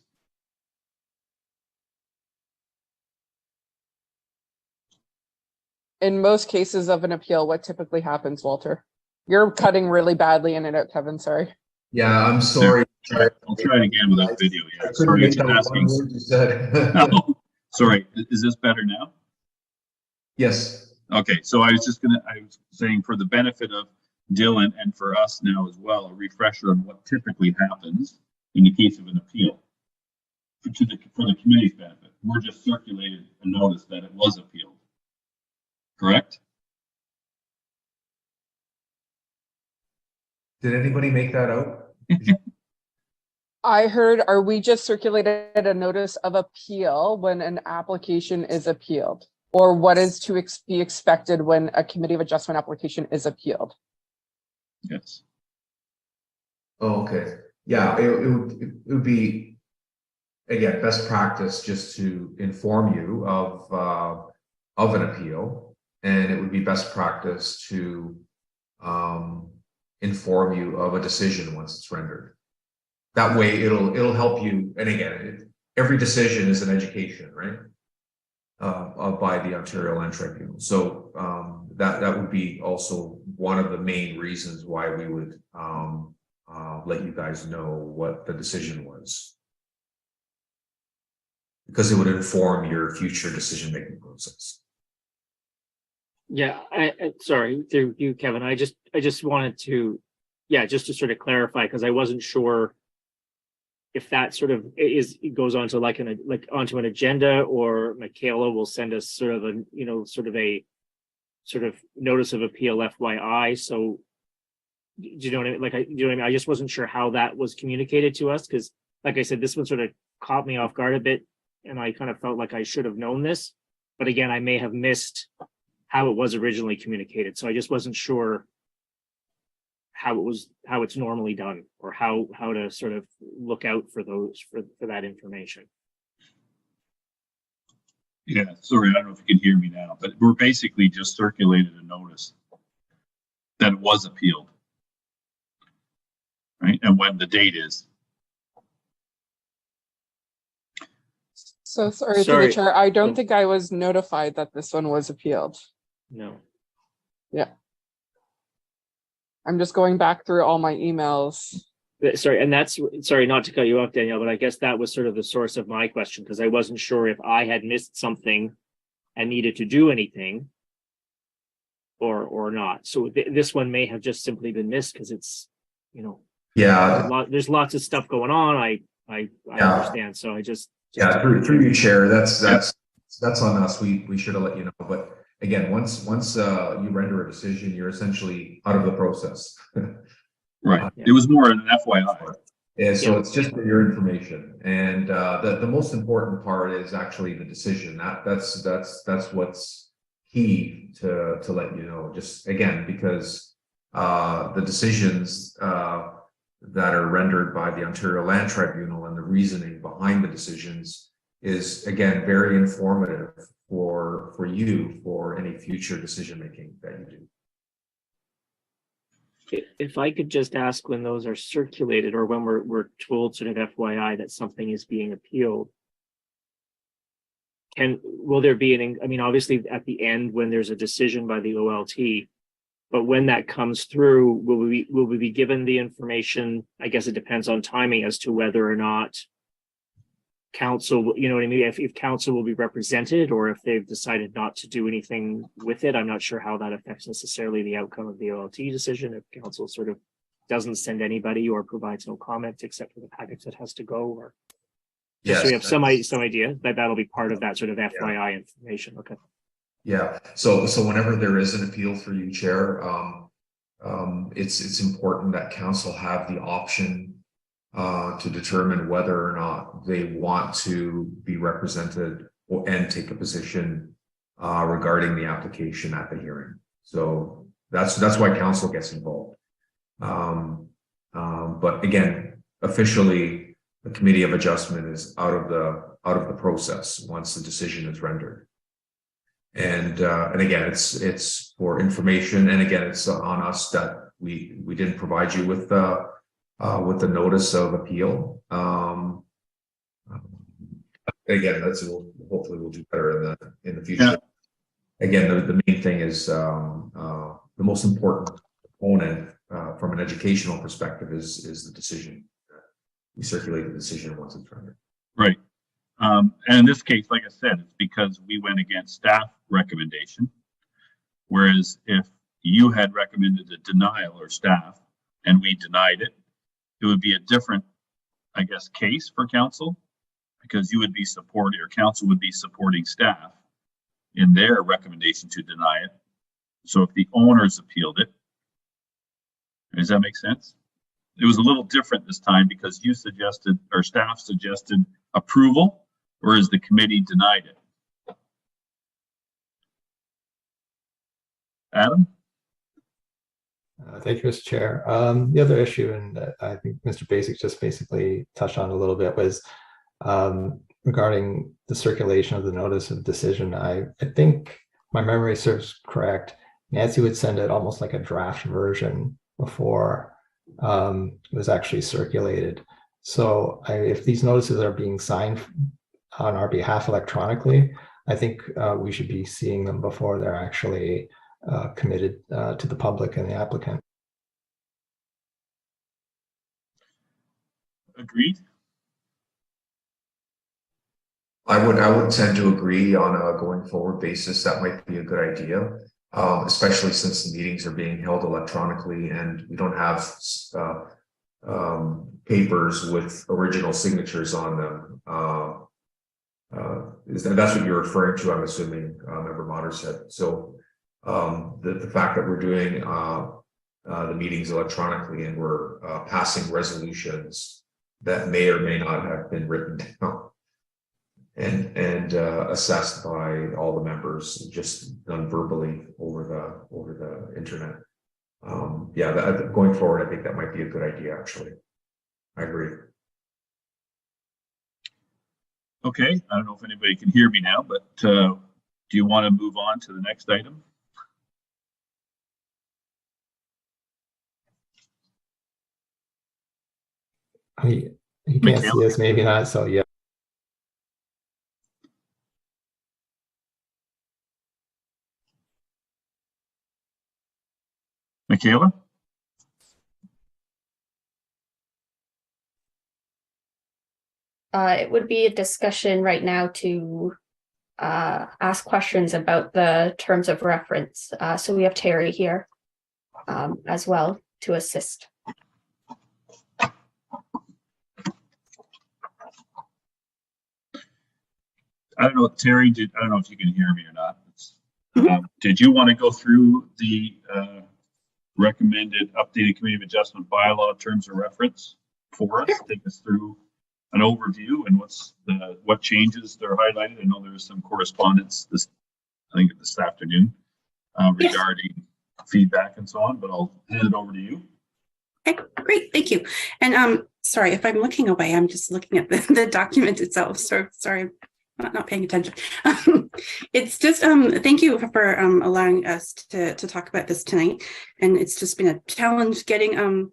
In most cases of an appeal, what typically happens, Walter? You're cutting really badly in and out, Kevin, sorry.
Yeah, I'm sorry.
I'll try it again without video. Yeah,
I couldn't
sorry.
make out one word you said.
No, sorry. Is this better now?
Yes.
Okay, so I was saying for the benefit of Dylan and for us now as well, a refresher on what typically happens in the case of an appeal. For the committee's benefit, we're just circulated a notice that it was appealed. Correct?
Did anybody make that out?
I heard, are we just circulated a notice of appeal when an application is appealed? Or what is to be expected when a committee of adjustment application is appealed?
Yes.
Oh, okay. Yeah, it would be, again, best practice just to inform you of an appeal, and it would be best practice to inform you of a decision once it's rendered. That way it'll help you. And again, every decision is an education, right? By the Ontario Land Tribunal. So that would be also one of the main reasons why we would let you guys know what the decision was, because it would inform your future decision-making process.
Yeah, sorry, through you, Kevin. I just wanted to, just to sort of clarify, because I wasn't sure if that sort of goes on to onto an agenda, or Michaela will send us sort of a notice of appeal FYI. So do you know what I mean? You know what I mean? I just wasn't sure how that was communicated to us, because like I said, this one sort of caught me off guard a bit, and I kind of felt like I should have known this. But again, I may have missed how it was originally communicated. So I just wasn't sure how it's normally done, or how to sort of look out for that information.
Yeah, sorry, I don't know if you can hear me now, but we're basically just circulated a notice that it was appealed, right? And when the date is.
So sorry, through the chair, I don't think I was notified that this one was appealed.
No.
Yeah. I'm just going back through all my emails.
Sorry, and sorry not to cut you off, Danielle, but I guess that was sort of the source of my question, because I wasn't sure if I had missed something and needed to do anything or not. So this one may have just simply been missed because it's, there's lots of stuff going on. I understand. So I just
through you, Chair, that's on us. We should have let you know. But again, once you render a decision, you're essentially out of the process.
Right. It was more an FYI.
Yeah, so it's just for your information. And the most important part is actually the decision. That's what's key to let you know. Just again, because the decisions that are rendered by the Ontario Land Tribunal and the reasoning behind the decisions is, again, very informative for you for any future decision making that you do.
If I could just ask, when those are circulated, or when we're told sort of FYI that something is being appealed, will there be obviously at the end when there's a decision by the OLT, but when that comes through, will we be given the information? I guess it depends on timing as to whether or not council, you know what I mean? If council will be represented, or if they've decided not to do anything with it. I'm not sure how that affects necessarily the outcome of the OLT decision. If council sort of doesn't send anybody or provides no comment except for the package that has to go, or just so we have some idea that that'll be part of that sort of FYI information. Okay.
Yeah. So whenever there is an appeal for you, Chair, it's important that council have the option to determine whether or not they want to be represented and take a position regarding the application at the hearing. So that's why council gets involved. But again, officially, the committee of adjustment is out of the process once the decision is rendered. And again, it's for information, and again, it's on us that we didn't provide you with the notice of appeal. Again, hopefully we'll do better in the future. Yeah. Again, the main thing is the most important component from an educational perspective is the decision. We circulate the decision once it's rendered.
Right. And in this case, like I said, it's because we went against staff recommendation. Whereas if you had recommended a denial, or staff, and we denied it, it would be a different, I guess, case for council, because you would be supporting, or council would be supporting staff in their recommendation to deny it. So if the owners appealed it, does that make sense? It was a little different this time because you suggested, or staff suggested, approval, whereas the committee denied it. Adam?
Thank you, Mr. Chair. The other issue, and I think Mr. Basic just basically touched on a little bit, was regarding the circulation of the notice of decision. I think my memory serves correct. Nancy would send it almost like a draft version before it was actually circulated. So if these notices are being signed on our behalf electronically, I think we should be seeing them before they're actually committed to the public and the applicant.
Agreed.
I would tend to agree on a going forward basis. That might be a good idea, especially since the meetings are being held electronically and we don't have papers with original signatures on them. That's what you're referring to, I'm assuming, Member Motter said. So the fact that we're doing the meetings electronically and we're passing resolutions that may or may not have been written down and assessed by all the members, just done verbally over the internet. Going forward, I think that might be a good idea. Actually, I agree.
Okay, I don't know if anybody can hear me now, but do you want to move on to the next item?
He can't see us, maybe not, so yeah.
Michaela?
It would be a discussion right now to ask questions about the terms of reference. So we have Terry here as well to assist.
I don't know, Terry, I don't know if you can hear me or not. Did you want to go through the recommended updated committee of adjustment bylaw terms of reference for us? Take us through an overview and what changes they're highlighted. I know there's some correspondence this afternoon regarding feedback and so on, but I'll hand it over to you.
Okay, great, thank you. And sorry if I'm looking away, I'm just looking at the document itself. So sorry, I'm not paying attention. It's just thank you for allowing us to talk about this tonight. And it's just been a challenge getting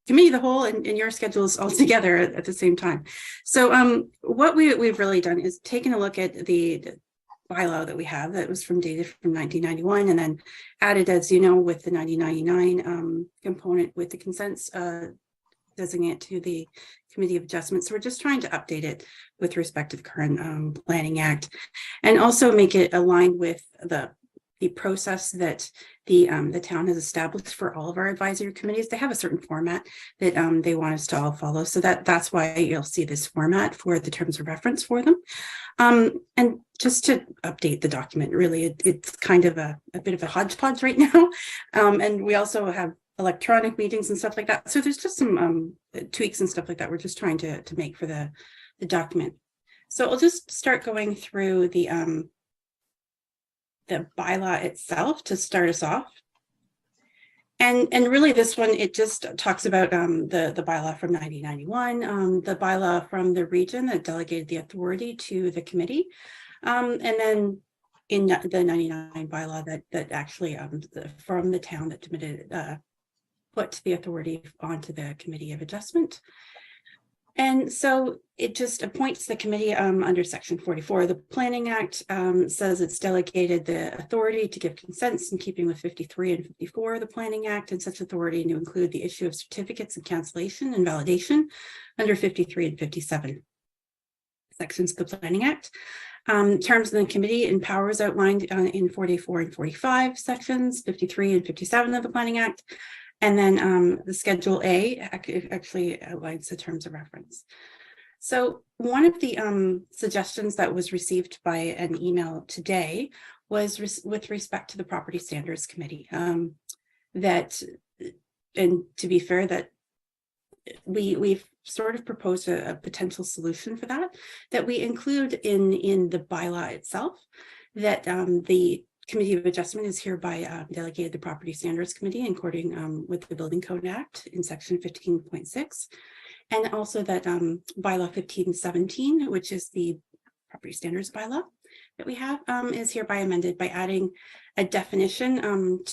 committee of the whole and your schedules all together at the same time. So what we've really done is taken a look at the bylaw that we have that was dated from 1991 and then added, as you know, with the 1999 component with the consents designated to the Committee of Adjustments. So we're just trying to update it with respect to the current Planning Act and also make it aligned with the process that the town has established for all of our advisory committees. They have a certain format that they want us to all follow. So that's why you'll see this format for the terms of reference for them. And just to update the document, really, it's kind of a bit of a hodgepodge right now. And we also have electronic meetings and stuff like that. So there's just some tweaks and stuff like that we're just trying to make for the document. So I'll just start going through the bylaw itself to start us off. And really this one, it just talks about the bylaw from 1991, the bylaw from the region that delegated the authority to the committee. And then in the 99 bylaw that actually from the town that submitted put the authority onto the Committee of Adjustment. And so it just appoints the committee under section 44 of the Planning Act, says it's delegated the authority to give consents in keeping with 53 and 54 of the Planning Act, and such authority to include the issue of certificates of cancellation and validation under 53 and 57 sections of the Planning Act. Terms of the committee and powers outlined in 44 and 45 sections, 53 and 57 of the Planning Act. And then the Schedule A actually outlines the terms of reference. So one of the suggestions that was received by an email today was with respect to the Property Standards Committee. That, and to be fair, that we've sort of proposed a potential solution for that we include in the bylaw itself, that the Committee of Adjustment is hereby delegated the Property Standards Committee in according with the Building Code Act in section 15.6, and also that bylaw 1517, which is the property standards bylaw that we have, is hereby amended by adding a definition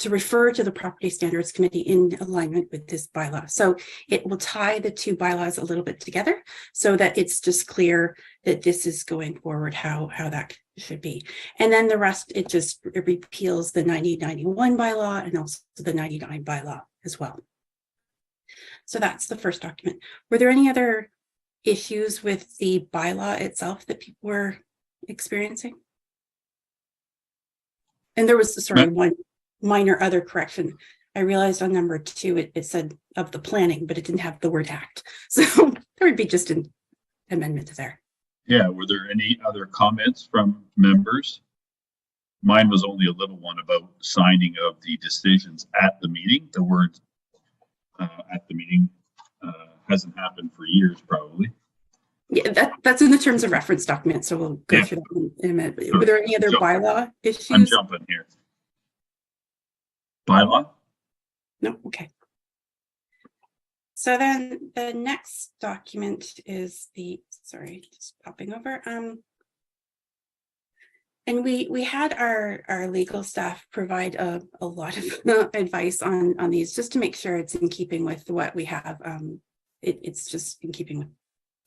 to refer to the Property Standards Committee in alignment with this bylaw. So it will tie the two bylaws a little bit together so that it's just clear that this is going forward, how that should be. And then the rest, it repeals the 1991 bylaw and also the 99 bylaw as well. So that's the first document. Were there any other issues with the bylaw itself that people were experiencing? And there was, sorry, one minor other correction. I realized on number 2, it said of the planning, but it didn't have the word act. So there would be just an amendment there.
Yeah, were there any other comments from members? Mine was only a little one about signing of the decisions at the meeting. The word at the meeting hasn't happened for years, probably.
Yeah, that's in the terms of reference document. So we'll go through that in a minute. Were there any other bylaw issues?
I'm jumping here. Bylaw?
No, okay. So then the next document is the, sorry, just popping over. And we had our legal staff provide a lot of advice on these, just to make sure it's in keeping with what we have. It's just in keeping with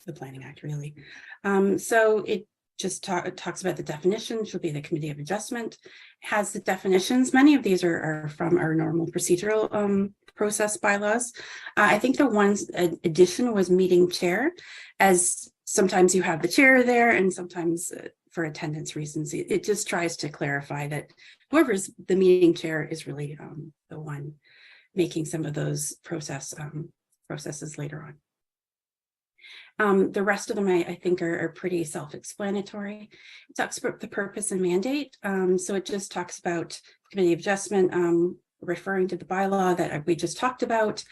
the Planning Act, really. So it just talks about the definitions, will be the Committee of Adjustment, has the definitions. Many of these are from our normal procedural process bylaws. I think the one addition was meeting chair, as sometimes you have the chair there and sometimes for attendance reasons. It just tries to clarify that whoever's the meeting chair is really the one making some of those processes later on. The rest of them, I think, are pretty self-explanatory. It talks about the purpose and mandate. So it just talks about Committee of Adjustment, referring to the bylaw that we just talked about.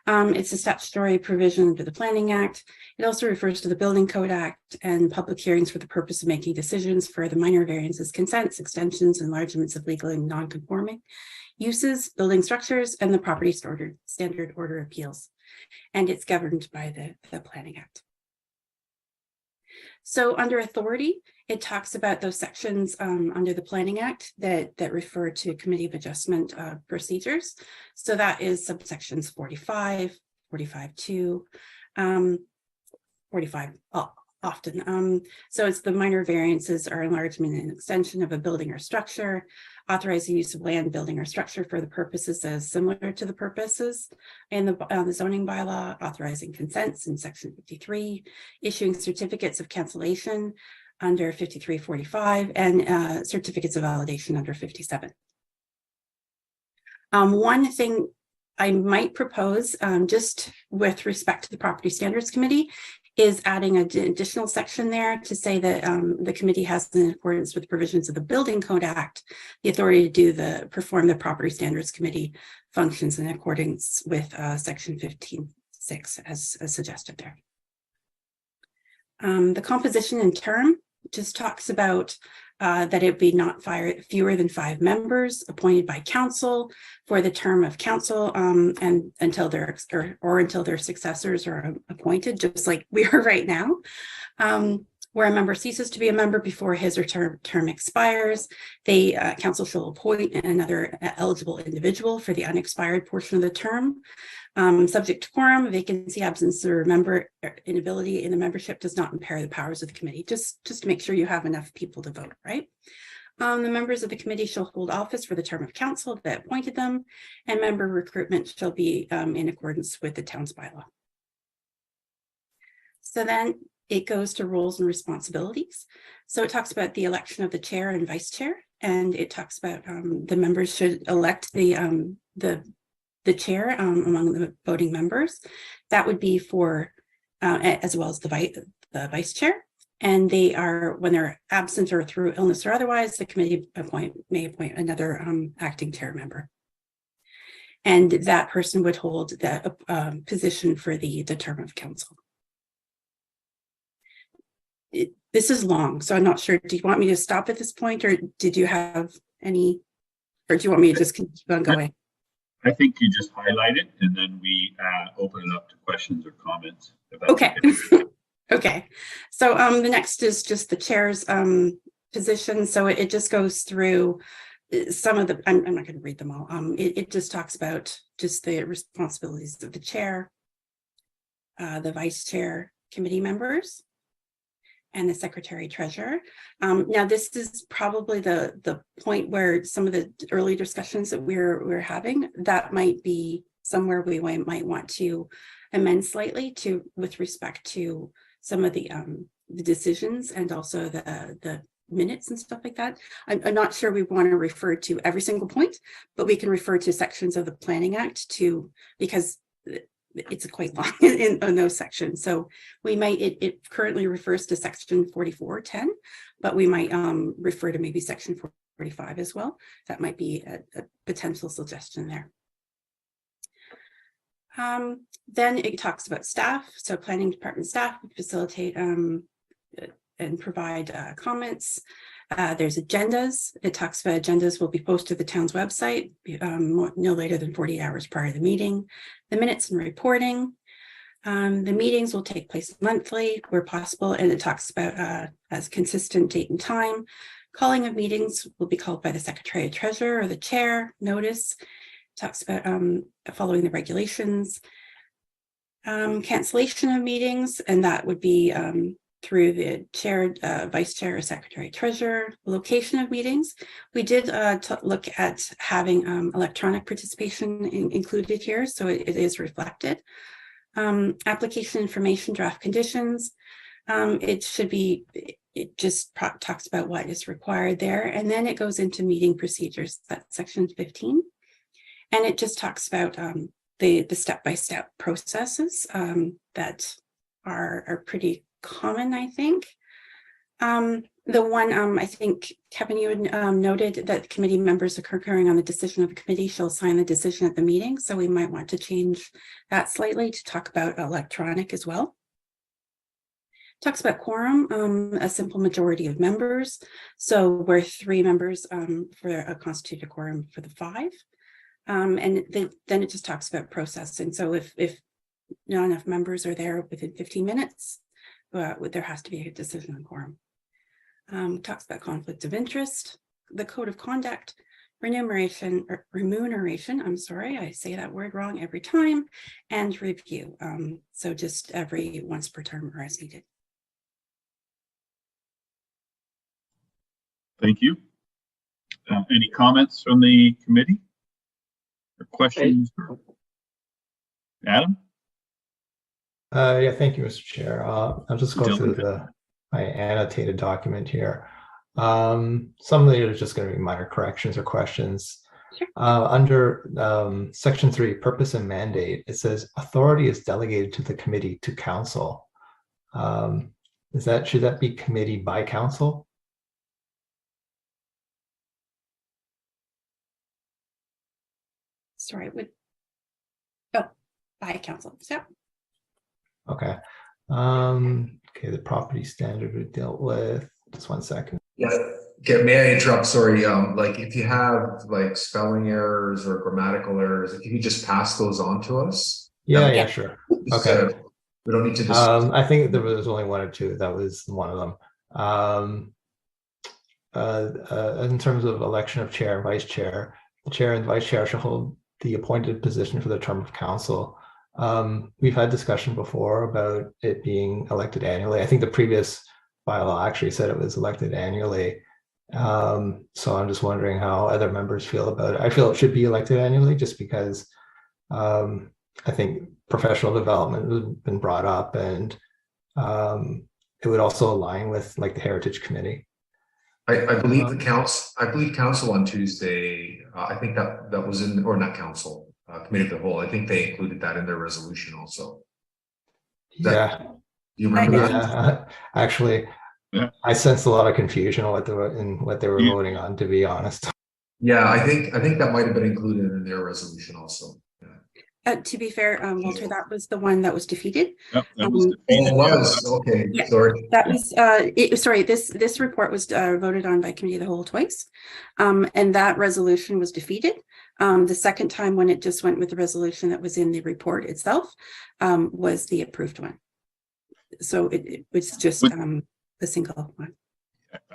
It's a statutory provision under the Planning Act. It also refers to the Building Code Act and public hearings for the purpose of making decisions for the minor variances, consents, extensions, enlargements of legal and non-conforming uses, building structures, and the property standard order appeals. And it's governed by the Planning Act. So under authority, it talks about those sections under the Planning Act that refer to Committee of Adjustment procedures. So that is subsections 45, 45(2), 45 often. So it's the minor variances or enlargement and extension of a building or structure, authorize the use of land, building, or structure for the purposes as similar to the purposes in the zoning bylaw, authorizing consents in section 53, issuing certificates of cancellation under 5345, and certificates of validation under 57. One thing I might propose, just with respect to the Property Standards Committee, is adding an additional section there to say that the committee has, in accordance with provisions of the Building Code Act, the authority to perform the Property Standards Committee functions in accordance with section 15.6 as suggested there. The composition and term just talks about that it be not fewer than 5 members appointed by council for the term of council and until until their successors are appointed, just like we are right now. Where a member ceases to be a member before his or her term expires, the council shall appoint another eligible individual for the unexpired portion of the term. Subject to quorum, vacancy, absence, or member inability in the membership does not impair the powers of the committee. Just to make sure you have enough people to vote, right? The members of the committee shall hold office for the term of council that appointed them, and member recruitment shall be in accordance with the town's bylaw. So then it goes to roles and responsibilities. So it talks about the election of the chair and vice chair, and it talks about the members should elect the chair among the voting members. That would be for as well as the vice chair. And they are, when they're absent or through illness or otherwise, the committee may appoint another acting chair member. And that person would hold that position for the term of council. This is long, so I'm not sure. Do you want me to stop at this point, or did you have any, or do you want me to just keep on going?
I think you just highlight it and then we open it up to questions or comments.
Okay. Okay. So the next is just the chair's position. So it just goes through some of the, I'm not going to read them all. It just talks about just the responsibilities of the chair, the vice chair, committee members, and the secretary treasurer. Now, this is probably the point where some of the early discussions that we're having, that might be somewhere we might want to amend slightly with respect to some of the decisions and also the minutes and stuff like that. I'm not sure we want to refer to every single point, but we can refer to sections of the Planning Act because it's quite long in those sections. So we might, it currently refers to section 4410, but we might refer to maybe section 45 as well. That might be a potential suggestion there. Then it talks about staff. So planning department staff would facilitate and provide comments. There's agendas. It talks about agendas will be posted to the town's website no later than 48 hours prior to the meeting. The minutes and reporting. The meetings will take place monthly where possible, and it talks about as consistent date and time. Calling of meetings will be called by the secretary treasurer or the chair. Notice talks about following the regulations. Cancellation of meetings, and that would be through the chair, vice chair, or secretary treasurer. Location of meetings. We did look at having electronic participation included here, so it is reflected. Application information, draft conditions. It should be, it just talks about what is required there, and then it goes into meeting procedures. That's section 15, and it just talks about the step-by-step processes that are pretty common, I think. The one, I think, Kevin, you had noted that committee members concurring on the decision of the committee shall sign the decision at the meeting. So we might want to change that slightly to talk about electronic as well. Talks about quorum, a simple majority of members. So we're 3 members for a constituted quorum for the 5. And then it just talks about processing. So if not enough members are there within 15 minutes, there has to be a decision on quorum. Talks about conflict of interest, the code of conduct, remuneration, I'm sorry, I say that word wrong every time, and review. So just every once per term or as needed.
Thank you. Any comments from the committee or questions? Adam?
Yeah, thank you, Mr. Chair. I'll just go through my annotated document here. Some of it are just going to be minor corrections or questions.
Sure.
Under section 3, purpose and mandate, it says authority is delegated to the committee to council. Should that be committee by council?
Sorry, by council. So.
Okay. Okay, the property standard we dealt with. Just one second.
Yes, Okay, may I interrupt? Sorry. Like if you have like spelling errors or grammatical errors, if you could just pass those on to us.
Yeah, sure. Okay.
We don't need to discuss.
I think there was only one or two. That was one of them. In terms of election of chair and vice chair, the chair and vice chair shall hold the appointed position for the term of council. We've had discussion before about it being elected annually. I think the previous bylaw actually said it was elected annually. So I'm just wondering how other members feel about it. I feel it should be elected annually just because I think professional development has been brought up, and it would also align with like the Heritage Committee.
I believe the council. I believe council on Tuesday. I think that was in, or not council, committee of the whole. I think they included that in their resolution also.
Yeah.
You remember that?
Yeah, actually, I sensed a lot of confusion on what they were voting on, to be honest.
Yeah, I think that might have been included in their resolution also.
To be fair, Walter, that was the one that was defeated.
Yep, that was defeated.
Oh, it was. Okay,
yeah,
sorry.
That was sorry. This report was voted on by committee of the whole twice, and that resolution was defeated. The second time when it just went with the resolution that was in the report itself was the approved one. So it was just the single one.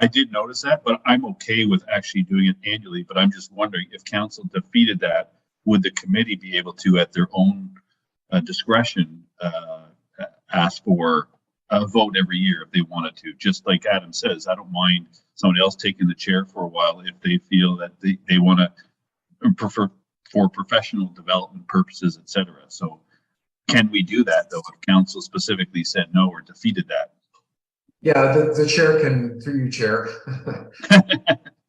I did notice that, but I'm okay with actually doing it annually. But I'm just wondering if council defeated that, would the committee be able to, at their own discretion, ask for a vote every year if they wanted to? Just like Adam says, I don't mind someone else taking the chair for a while if they feel that they want to prefer for professional development purposes, etc. So can we do that though if council specifically said no or defeated that?
Yeah, the chair can, through you, chair.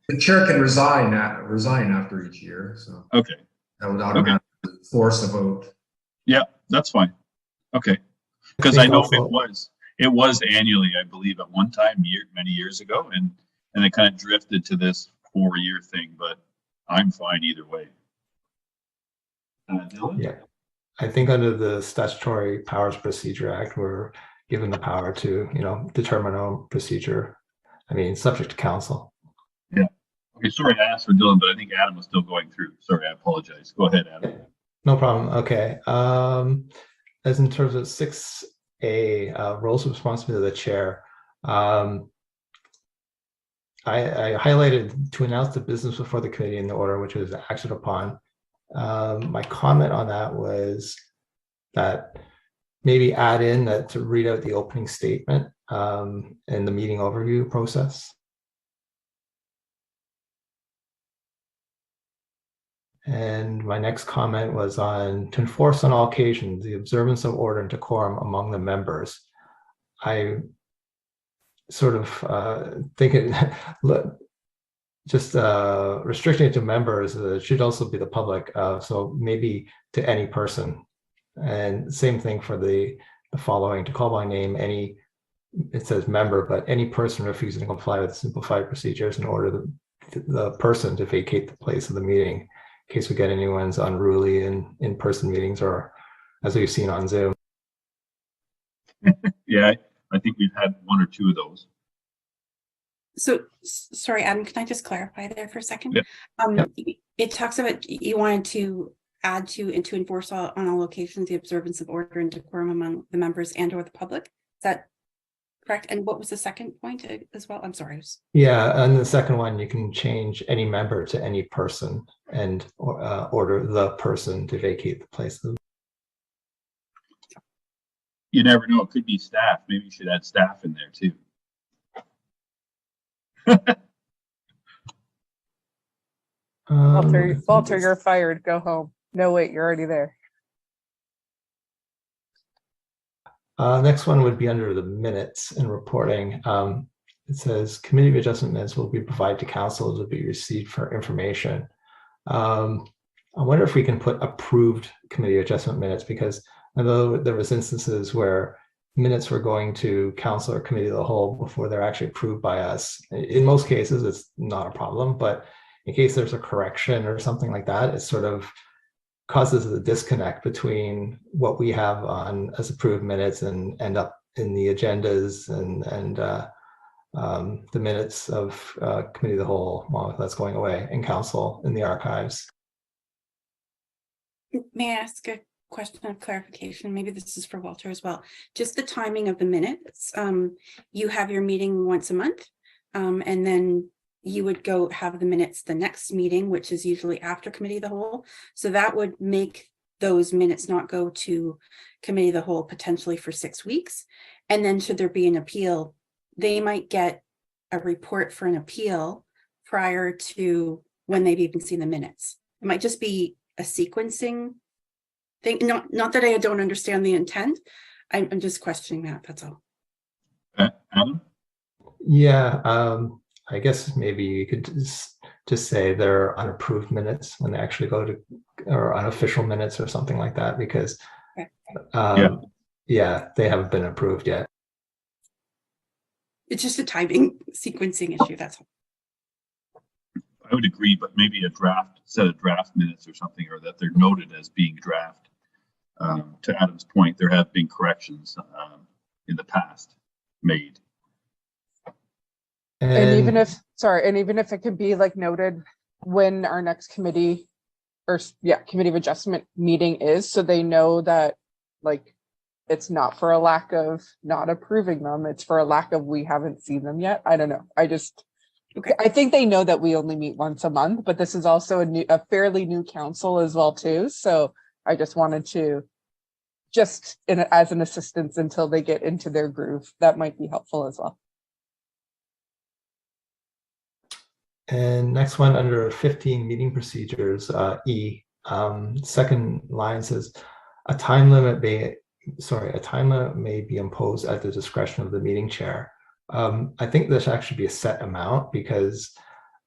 The chair can resign after each year. So
okay.
That would automatically force a vote. Yeah,
that's fine. Okay, because I know it was annually, I believe, at one time many years ago, and it kind of drifted to this 4-year thing. But I'm fine either way. Dylan?
Yeah, I think under the Statutory Powers Procedure Act, we're given the power to determine our own procedure. I mean, subject to council.
Yeah. Okay, sorry I asked for Dylan, but I think Adam was still going through. Sorry, I apologize. Go ahead, Adam.
No problem. Okay. As in terms of 6A, roles of responsibility of the chair, I highlighted to announce the business before the committee in the order which was acted upon. My comment on that was that maybe add in that to read out the opening statement in the meeting overview process. And my next comment was to enforce on all occasions the observance of order and decorum among the members. I sort of think just restricting it to members should also be the public, so maybe to any person. And same thing for the following: to call by name any, it says member, but any person refusing to comply with simplified procedures in order the person to vacate the place of the meeting, in case we get anyone's unruly in-person meetings, or as we've seen on Zoom.
Yeah, I think we've had 1 or 2 of those.
So, sorry, Adam, can I just clarify there for a second?
Yep.
It talks about you wanted to add to and to enforce on all occasions the observance of order and decorum among the members and or the public. Is that correct? And what was the second point as well? I'm sorry.
Yeah, and the second one, you can change any member to any person and order the person to vacate the place.
You never know. It could be staff. Maybe you should add staff in there too.
Walter, you're fired. Go home. No, wait, you're already there.
Next one would be under the minutes and reporting. It says committee of adjustment minutes will be provided to council to be received for information. I wonder if we can put approved committee adjustment minutes, because although there was instances where minutes were going to council or committee of the whole before they're actually approved by us. In most cases, it's not a problem, but in case there's a correction or something like that, it sort of causes a disconnect between what we have on as approved minutes and end up in the agendas and the minutes of committee of the whole while that's going away in council in the archives.
May I ask a question of clarification? Maybe this is for Walter as well. Just the timing of the minutes. You have your meeting once a month, and then you would go have the minutes the next meeting, which is usually after committee of the whole. So that would make those minutes not go to committee of the whole potentially for 6 weeks. And then should there be an appeal, they might get a report for an appeal prior to when they've even seen the minutes. It might just be a sequencing thing. Not that I don't understand the intent. I'm just questioning that. That's all.
Adam?
Yeah, I guess maybe you could just say they're unapproved minutes when they actually go to, or unofficial minutes or something like that, because yeah, they haven't been approved yet.
It's just a timing sequencing issue. That's all.
I would agree, but maybe a set of draft minutes or something, or that they're noted as being draft. To Adam's point, there have been corrections in the past made.
And even if it could be like noted when our next committee of adjustment meeting is, so they know that like it's not for a lack of not approving them, it's for a lack of we haven't seen them yet. I don't know. I think they know that we only meet once a month, but this is also a fairly new council as well too. So I just wanted to as an assistance until they get into their groove. That might be helpful as well.
And next one under 15 meeting procedures, E, second line says a time limit may be imposed at the discretion of the meeting chair. I think there should actually be a set amount, because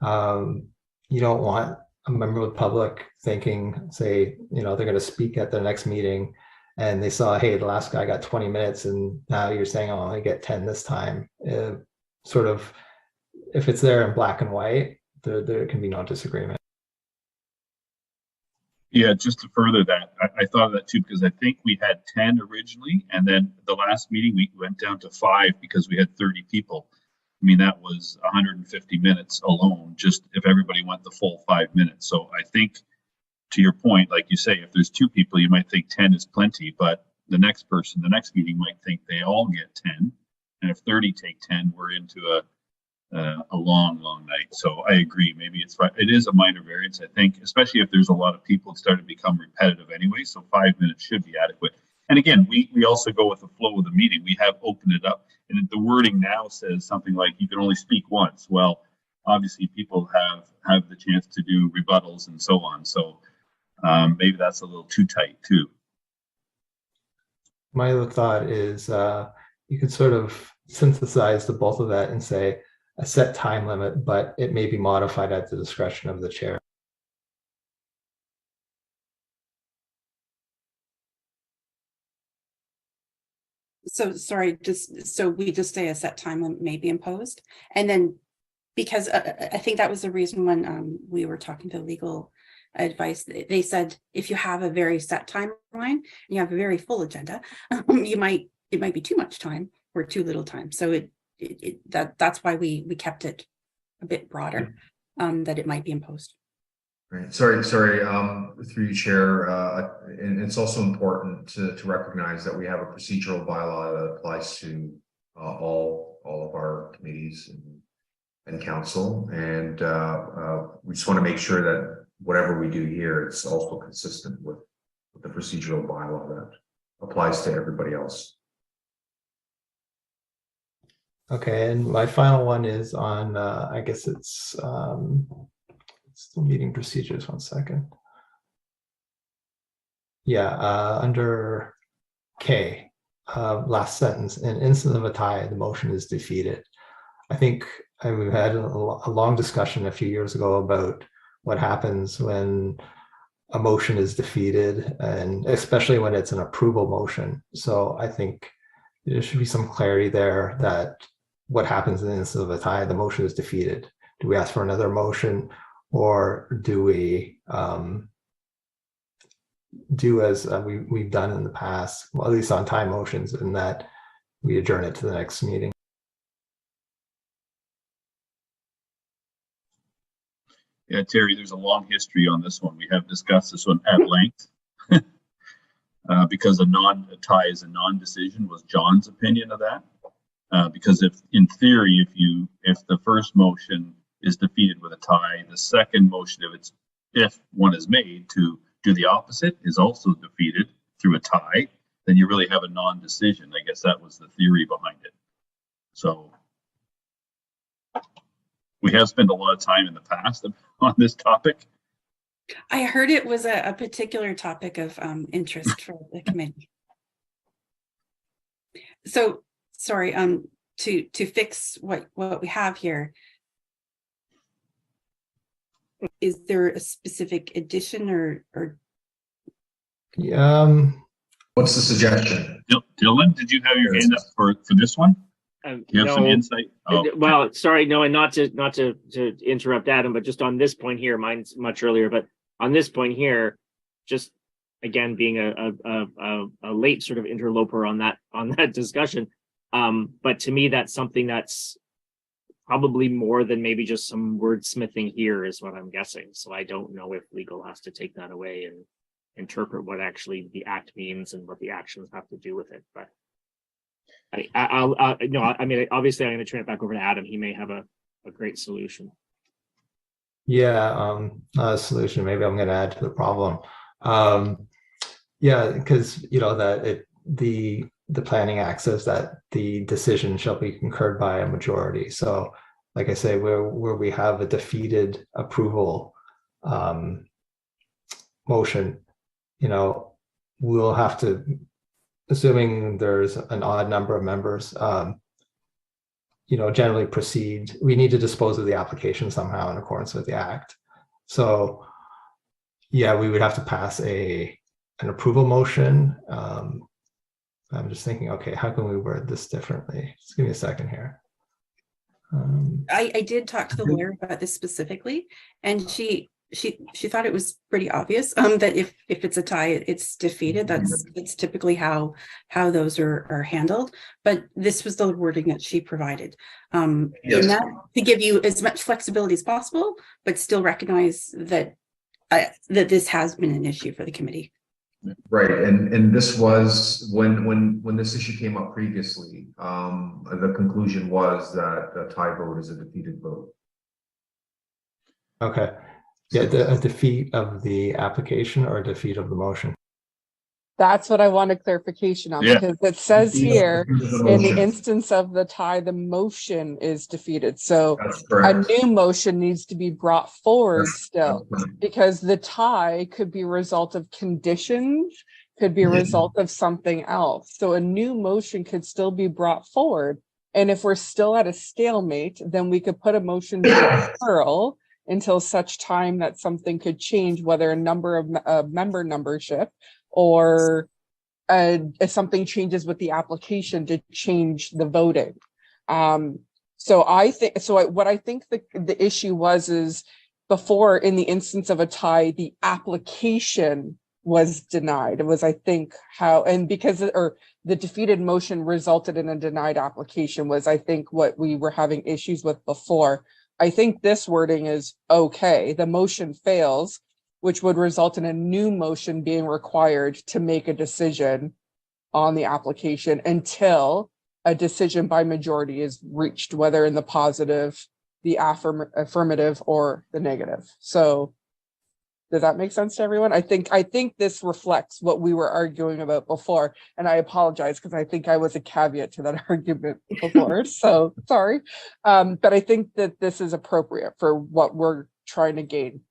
you don't want a member of the public thinking, say, they're going to speak at the next meeting and they saw, hey, the last guy got 20 minutes and now you're saying, oh, I get 10 this time. Sort of, if it's there in black and white, there can be no disagreement.
Yeah, just to further that, I thought of that too, because I think we had 10 originally, and then the last meeting we went down to 5 because we had 30 people. I mean, that was 150 minutes alone, just if everybody went the full 5 minutes. So I think, to your point, like you say, if there's 2 people, you might think 10 is plenty, but the next meeting might think they all get 10. And if 30 take 10, we're into a long night. So I agree. Maybe it's right. It is a minor variance, I think, especially if there's a lot of people. It started to become repetitive anyway. So 5 minutes should be adequate. And again, we also go with the flow of the meeting. We have opened it up, and the wording now says something like you can only speak once. Well, obviously people have the chance to do rebuttals and so on. So maybe that's a little too tight too.
My other thought is you could sort of synthesize the both of that and say a set time limit, but it may be modified at the discretion of the chair.
So sorry, so we just say a set time limit may be imposed, and then because I think that was the reason when we were talking to legal advice, they said if you have a very set timeline and you have a very full agenda, it might be too much time or too little time. So that's why we kept it a bit broader, that it might be imposed.
Right. Sorry. Through you, Chair, and it's also important to recognize that we have a procedural bylaw that applies to all of our committees and council, and we just want to make sure that whatever we do here, it's also consistent with the procedural bylaw that applies to everybody else.
Okay, and my final one is on, I guess it's the meeting procedures, 1 second. Yeah, under K, last sentence, in instance of a tie, the motion is defeated. I think we've had a long discussion a few years ago about what happens when a motion is defeated, and especially when it's an approval motion. So I think there should be some clarity there that what happens in the instance of a tie, the motion is defeated. Do we ask for another motion, or do we do as we've done in the past, well, at least on tie motions, in that we adjourn it to the next meeting?
Yeah, Terry, there's a long history on this one. We have discussed this one at length. Because a tie is a non-decision was John's opinion of that. Because if, in theory, if the first motion is defeated with a tie, the second motion, if one is made to do the opposite, is also defeated through a tie, then you really have a non-decision. I guess that was the theory behind it. So we have spent a lot of time in the past on this topic.
I heard it was a particular topic of interest for the committee. So, sorry, to fix what we have here, is there a specific addition or
What's the suggestion?
Dylan, did you have your hand up for this one? You have some insight? Oh.
Well, sorry, no, and not to interrupt Adam, but just on this point here, mine's much earlier, but on this point here, just again being a late sort of interloper on that discussion, but to me that's something that's probably more than maybe just some wordsmithing here is what I'm guessing. So I don't know if legal has to take that away and interpret what actually the act means and what the actions have to do with it. But I mean, obviously I'm going to turn it back over to Adam. He may have a great solution.
Yeah, not a solution. Maybe I'm going to add to the problem. Yeah, because that the planning act says that the decision shall be concurred by a majority. So, like I say, where we have a defeated approval motion, we'll have to, assuming there's an odd number of members, generally proceed. We need to dispose of the application somehow in accordance with the act. So, yeah, we would have to pass an approval motion. I'm just thinking, okay, how can we word this differently? Just give me a second here.
I did talk to the lawyer about this specifically, and she thought it was pretty obvious that if it's a tie, it's defeated. That's typically how those are handled. But this was the wording that she provided.
Yes.
In that, to give you as much flexibility as possible, but still recognize that that this has been an issue for the committee.
Right, and this was when this issue came up previously. The conclusion was that a tie vote is a defeated vote.
Okay. Yeah, a defeat of the application or a defeat of the motion?
That's what I wanted clarification on, because it says here in the instance of the tie, the motion is defeated. So a new motion needs to be brought forward still, because the tie could be a result of conditions, could be a result of something else. So a new motion could still be brought forward. And if we're still at a stalemate, then we could put a motion to deferral until such time that something could change, whether a number of member numbership or if something changes with the application to change the voting. So what I think the issue is before, in the instance of a tie, the application was denied. It was, I think, the defeated motion resulted in a denied application was, I think, what we were having issues with before. I think this wording is okay. The motion fails, which would result in a new motion being required to make a decision on the application until a decision by majority is reached, whether in the positive, the affirmative, or the negative. So does that make sense to everyone? I think this reflects what we were arguing about before, and I apologize because I think I was a caveat to that argument before. So sorry, but I think that this is appropriate for what we're trying to gain.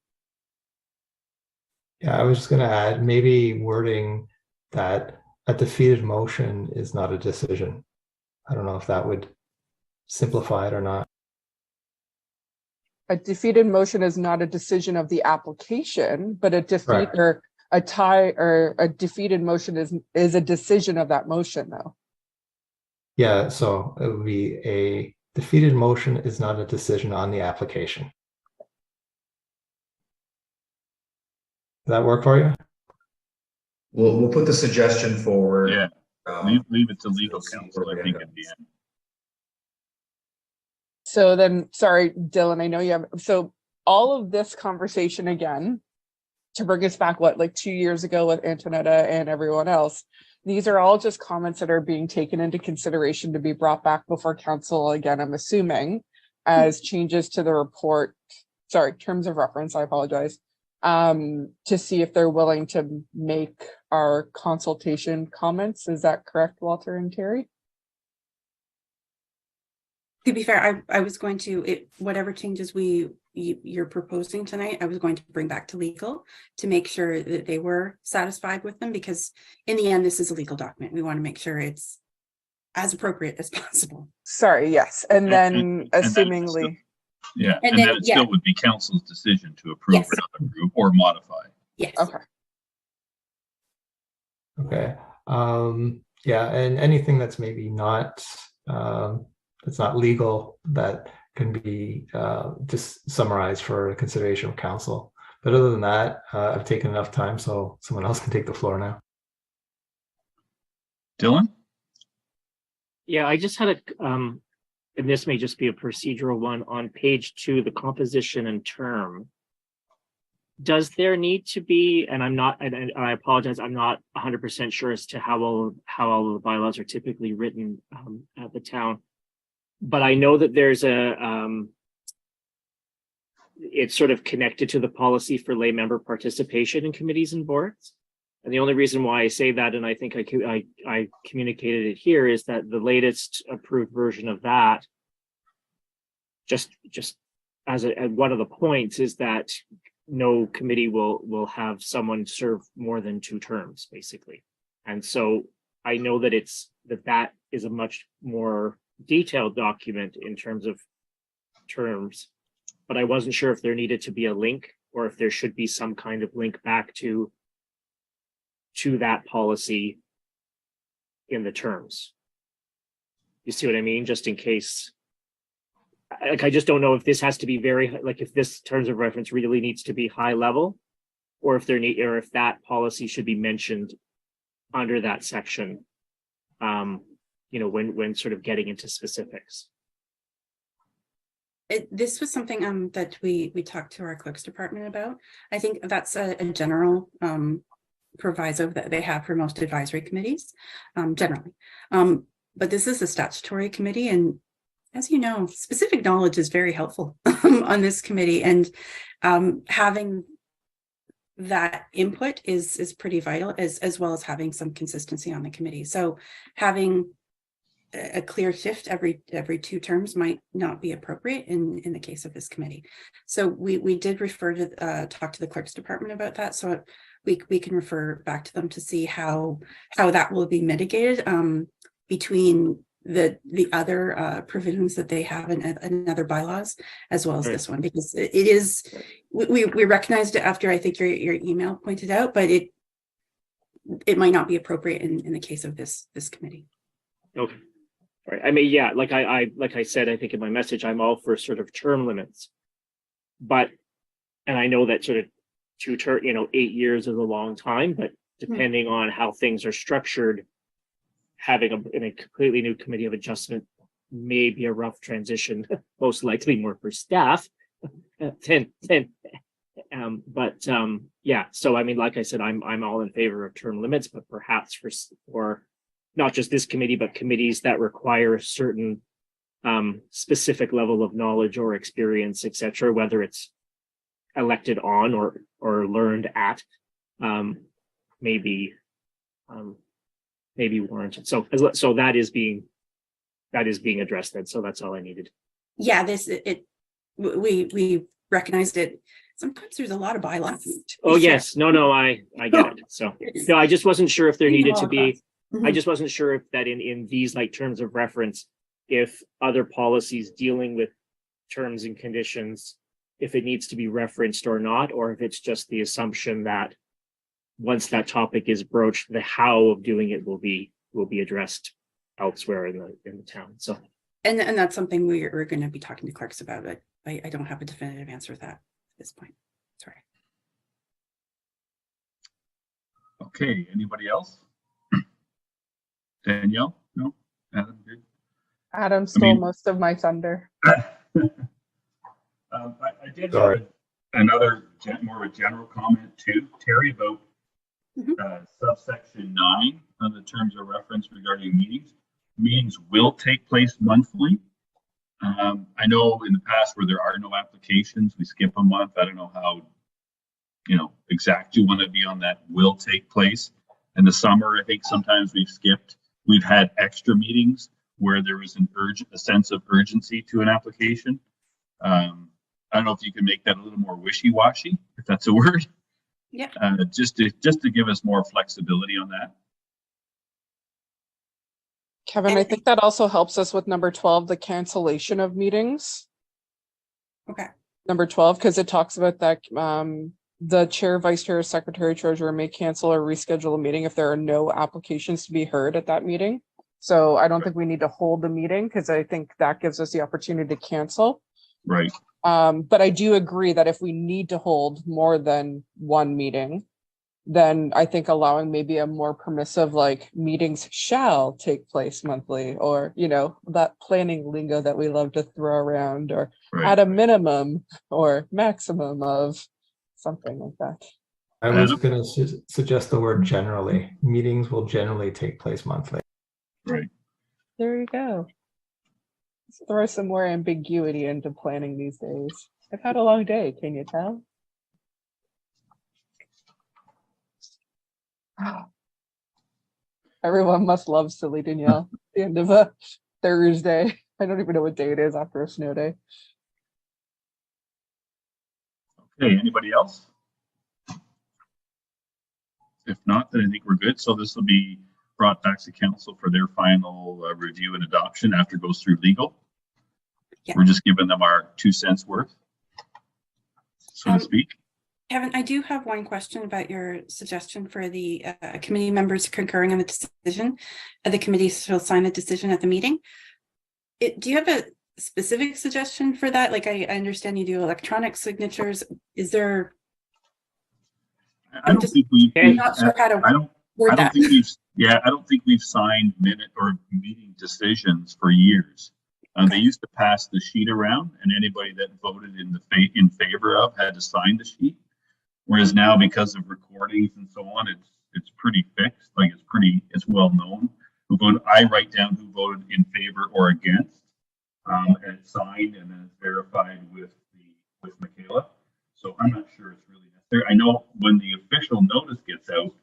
Yeah, I was just going to add maybe wording that a defeated motion is not a decision. I don't know if that would simplify it or not.
A defeated motion is not a decision of the application, but a defeat or a tie or a defeated motion is a decision of that motion, though.
Yeah, so it would be a defeated motion is not a decision on the application. Does that work for you?
We'll put the suggestion forward.
Yeah, leave it to legal counsel, I think, at the end.
So then, sorry, Dylan, I know you have, so all of this conversation again to bring us back, what, like 2 years ago with Antonetta and everyone else. These are all just comments that are being taken into consideration to be brought back before council again, I'm assuming, as changes to the report, sorry, terms of reference, I apologize, to see if they're willing to make our consultation comments. Is that correct, Walter and Terry?
To be fair, I was going to, whatever changes you're proposing tonight, I was going to bring back to legal to make sure that they were satisfied with them, because in the end, this is a legal document. We want to make sure it's as appropriate as possible.
Sorry, yes. And then
and
assumingly.
Yeah,
And
and
then,
then it
yeah.
still would be council's decision to approve
Yes.
or not approve or modify.
Yes.
Okay.
Okay. Yeah, and anything that's maybe not that's not legal that can be just summarized for consideration of council. But other than that, I've taken enough time, so someone else can take the floor now.
Dylan?
Yeah, I just had a, and this may just be a procedural one, on page 2, the composition and term. Does there need to be, and I'm not, and I apologize, I'm not 100% sure as to how all of the bylaws are typically written at the town, but I know that there's it's sort of connected to the policy for lay member participation in committees and boards. And the only reason why I say that, and I think I communicated it here, is that the latest approved version of that, just as one of the points, is that no committee will have someone serve more than 2 terms, basically. And so I know that that is a much more detailed document in terms of terms, but I wasn't sure if there needed to be a link, or if there should be some kind of link back to that policy in the terms. You see what I mean? Just in case, like, I just don't know if this has to be very, like, if this terms of reference really needs to be high level, or if or if that policy should be mentioned under that section, you know, when sort of getting into specifics.
This was something that we talked to our clerks department about. I think that's a general proviso that they have for most advisory committees, generally. But this is a statutory committee, and as you know, specific knowledge is very helpful on this committee, and having that input is pretty vital, as well as having some consistency on the committee. So having a clear shift every 2 terms might not be appropriate in the case of this committee. So we did refer to talk to the clerks department about that. So we can refer back to them to see how that will be mitigated between the other provisions that they have in other bylaws, as well as this one, because it is, we recognized it after I think your email pointed out, but it might not be appropriate in the case of this committee.
Okay. All right. I mean, yeah, like I said, I think in my message, I'm all for sort of term limits, and I know that sort of 8 years is a long time, but depending on how things are structured, having a completely new committee of adjustment may be a rough transition, most likely more for staff yeah. So I mean, like I said, I'm all in favor of term limits, but perhaps for not just this committee, but committees that require a certain specific level of knowledge or experience, etc., whether it's elected on or learned at, maybe warranted. So that is being addressed then. So that's all I needed.
Yeah, we recognized it. Sometimes there's a lot of bylaws.
Oh yes, no, I get it. So no, I just wasn't sure if there needed to be. I just wasn't sure if that in these like terms of reference, if other policies dealing with terms and conditions, if it needs to be referenced or not, or if it's just the assumption that once that topic is broached, the how of doing it will be addressed elsewhere in the town. So
and that's something we're going to be talking to clerks about, but I don't have a definitive answer to that at this point. Sorry.
Okay, anybody else? Danielle? No? Adam, good?
Adam stole most of my thunder.
I did
Sorry.
have another more of a general comment too, Terry, about subsection 9 on the terms of reference regarding meetings. Meetings will take place monthly. I know in the past where there are no applications, we skip a month. I don't know how, exact you want to be on that will take place. In the summer, I think sometimes we've skipped. We've had extra meetings where there was a sense of urgency to an application. I don't know if you can make that a little more wishy-washy, if that's a word.
Yeah.
Just to give us more flexibility on that.
Kevin, I think that also helps us with number 12, the cancellation of meetings.
Okay.
Number 12, because it talks about that the chair, vice chair, secretary, treasurer may cancel or reschedule a meeting if there are no applications to be heard at that meeting. So I don't think we need to hold the meeting because I think that gives us the opportunity to cancel.
Right.
But I do agree that if we need to hold more than one meeting, then I think allowing maybe a more permissive, like meetings shall take place monthly, or, that planning lingo that we love to throw around, or at a minimum or maximum of something like that.
I was going to suggest the word generally. Meetings will generally take place monthly.
Right.
There you go. Let's throw some more ambiguity into planning these days. I've had a long day, can you tell? Everyone must love silly Danielle. The end of a Thursday. I don't even know what day it is after a snow day.
Okay, anybody else? If not, then I think we're good. So this will be brought back to council for their final review and adoption after it goes through legal. Yeah. We're just giving them our 2 cents worth, so to speak.
Kevin, I do have one question about your suggestion for the committee members concurring on the decision. The committee shall sign a decision at the meeting. Do you have a specific suggestion for that? Like, I understand you do electronic signatures. Is there?
I don't think we've.
I'm not sure how to word that.
I don't think we've signed minute or meeting decisions for years. They used to pass the sheet around, and anybody that voted in favor of had to sign the sheet. Whereas now, because of recordings and so on, it's pretty fixed. Like it's well known. I write down who voted in favor or against, and it's signed and then it's verified with Michaela. So I'm not sure it's really necessary. I know when the official notice gets out,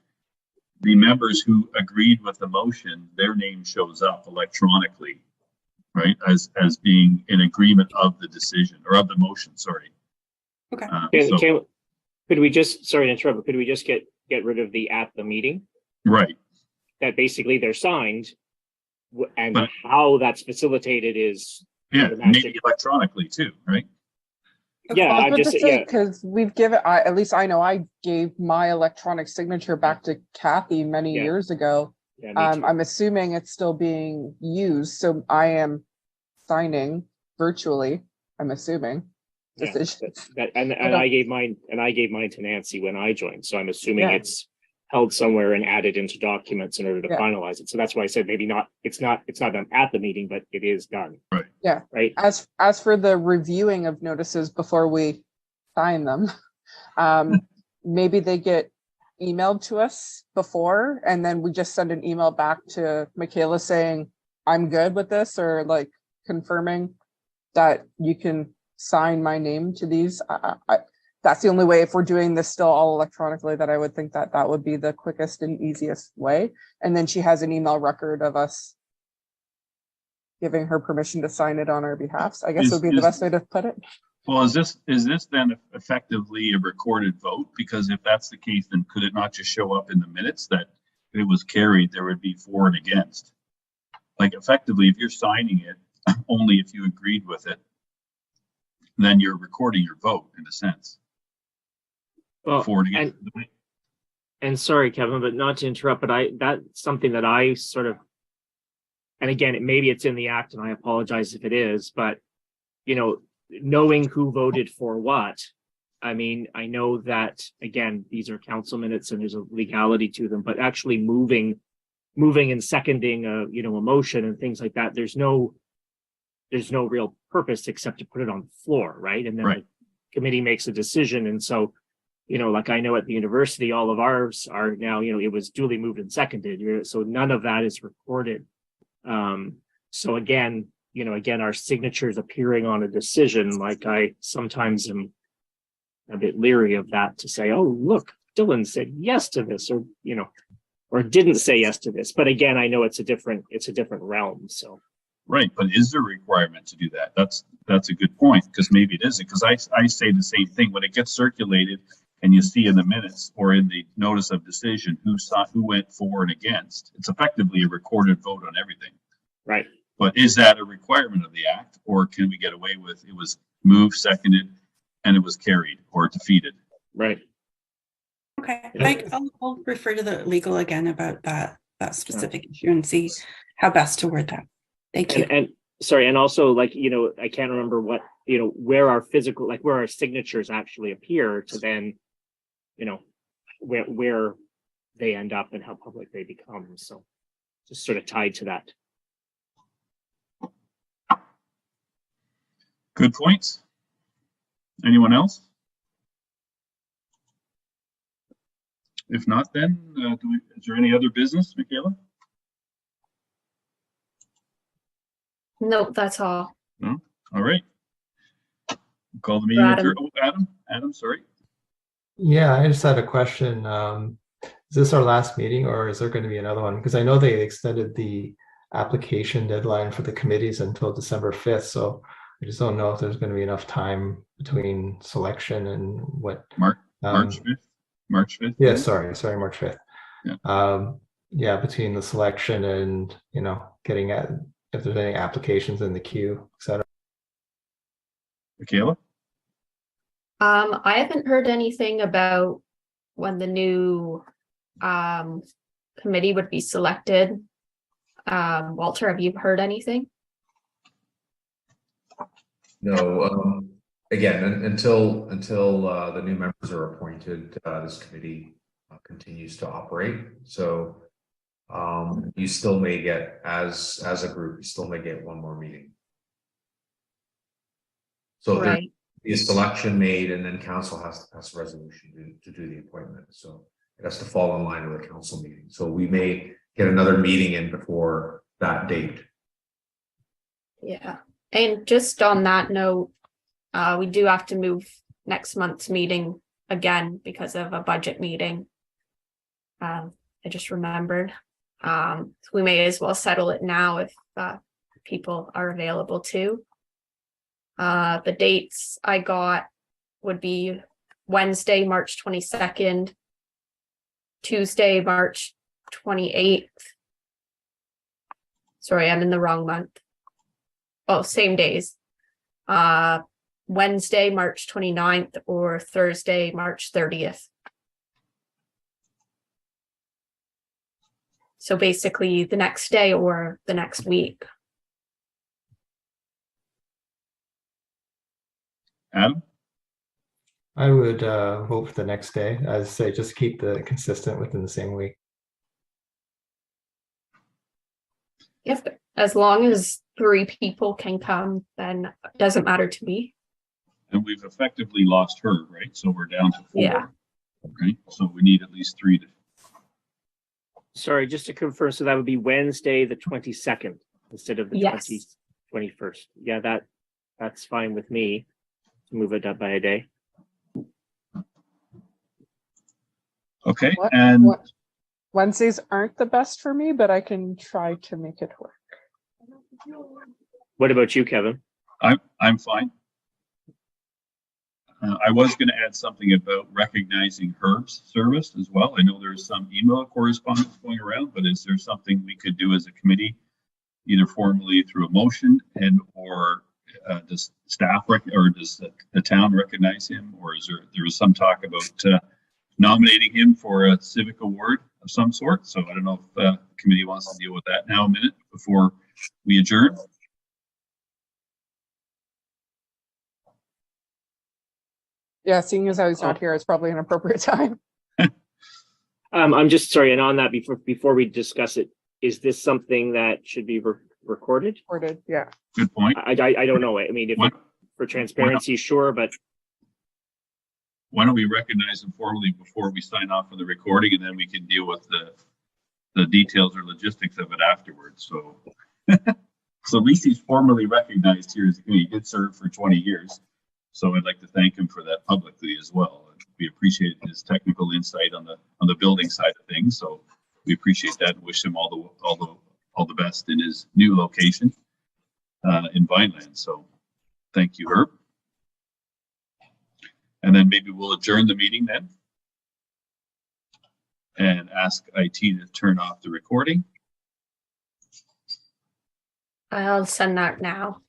the members who agreed with the motion, their name shows up electronically, right, as being in agreement of the decision or of the motion. Sorry.
Okay.
Could we just, sorry to interrupt, but could we just get rid of the at the meeting?
Right.
That basically they're signed, and how that's facilitated is
maybe electronically too, right?
Yeah,
I was just say, because we've given, at least I know I gave my electronic signature back to Kathy many years ago.
Yeah,
I'm assuming it's still being used, so I am signing virtually. I'm assuming.
And I gave mine to Nancy when I joined, so I'm assuming it's held somewhere and added into documents in order to finalize it. So that's why I said maybe not. It's not done at the meeting, but it is done.
Right.
Yeah.
Right.
As for the reviewing of notices before we sign them, maybe they get emailed to us before, and then we just send an email back to Michaela saying, I'm good with this, or like confirming that you can sign my name to these. That's the only way, if we're doing this still all electronically, that I would think that would be the quickest and easiest way. And then she has an email record of us giving her permission to sign it on our behalf. So I guess would be the best way to put it.
Well, is this then effectively a recorded vote? Because if that's the case, then could it not just show up in the minutes that if it was carried, there would be for and against? Like effectively, if you're signing it, only if you agreed with it, then you're recording your vote in a sense.
Well, and sorry, Kevin, but not to interrupt, but that's something that I sort of, and again, maybe it's in the act, and I apologize if it is, but knowing who voted for what, I mean, I know that again, these are council minutes and there's a legality to them, but actually moving and seconding a motion and things like that, there's no there's no real purpose except to put it on the floor, right? And then
Right.
the committee makes a decision. And so, like I know at the university, all of ours are now, it was duly moved and seconded. So none of that is recorded. So again, our signatures appearing on a decision, like I sometimes am a bit leery of that, to say, oh, look, Dylan said yes to this, or didn't say yes to this. But again, I know it's a different realm. So.
Right, but is there a requirement to do that? That's a good point, because maybe it isn't, because I say the same thing when it gets circulated and you see in the minutes or in the notice of decision who went for and against. It's effectively a recorded vote on everything.
Right.
But is that a requirement of the act, or can we get away with it was moved, seconded, and it was carried or defeated?
Right.
Okay,
Yeah.
I'll refer to the legal again about that specific issue and see how best to word that. Thank you.
And sorry, and also I can't remember what, where our physical, where our signatures actually appear to then, where they end up and how public they become. So just sort of tied to that.
Good points. Anyone else? If not, then is there any other business, Michaela?
Nope, that's all.
No? All right. Call the meeting.
Adam.
Adam, sorry.
Yeah, I just had a question. Is this our last meeting or is there going to be another one? Because I know they extended the application deadline for the committees until December 5th. So I just don't know if there's going to be enough time between selection and what.
March 5th. March 5th.
Yeah, sorry, March 5th.
Yeah.
Yeah, between the selection and, getting at if there's any applications in the queue, etc.
Michaela?
I haven't heard anything about when the new committee would be selected. Walter, have you heard anything?
No, again, until the new members are appointed, this committee continues to operate. So you still may get, as a group, you still may get one more meeting. So there'll be a selection made, and then council has to pass a resolution to do the appointment. So it has to fall in line with the council meeting. So we may get another meeting in before that date.
Yeah. And just on that note, we do have to move next month's meeting again because of a budget meeting. I just remembered. So we may as well settle it now if people are available too. The dates I got would be Wednesday, March 22nd, Tuesday, March 28th. Sorry, I'm in the wrong month. Oh, same days. Wednesday, March 29th or Thursday, March 30th. So basically the next day or the next week.
Adam?
I would vote for the next day. As I say, just keep the consistent within the same week.
If as long as 3 people can come, then it doesn't matter to me.
And we've effectively lost her, right? So we're down to 4.
Yeah.
Right. So we need at least 3 to.
Sorry, just to confirm, so that would be Wednesday, the 22nd instead of the
Yes.
21st. Yeah, that's fine with me. Move it up by a day.
Okay.
What-
And
what- Wednesdays aren't the best for me, but I can try to make it work.
What about you, Kevin?
I'm fine. I was going to add something about recognizing Herb's service as well. I know there's some email correspondence going around, but is there something we could do as a committee, either formally through a motion or does staff or does the town recognize him, or is there was some talk about nominating him for a civic award of some sort? So I don't know if the committee wants to deal with that now a minute before we adjourn.
Yeah, seeing as how he's not here, it's probably an appropriate time.
I'm just sorry, and on that, before we discuss it, is this something that should be recorded?
Recorded, yeah.
Good point.
I don't know. I mean, if
Why-
for transparency, sure, but
Why don't we recognize him formally before we sign off on the recording, and then we can deal with the details or logistics of it afterwards. So, so at least he's formally recognized here. He did serve for 20 years. So I'd like to thank him for that publicly as well. We appreciate his technical insight on the building side of things. So we appreciate that and wish him all the best in his new location in Vineland. So thank you, Herb. And then maybe we'll adjourn the meeting then and ask IT to turn off the recording.
I'll send that now.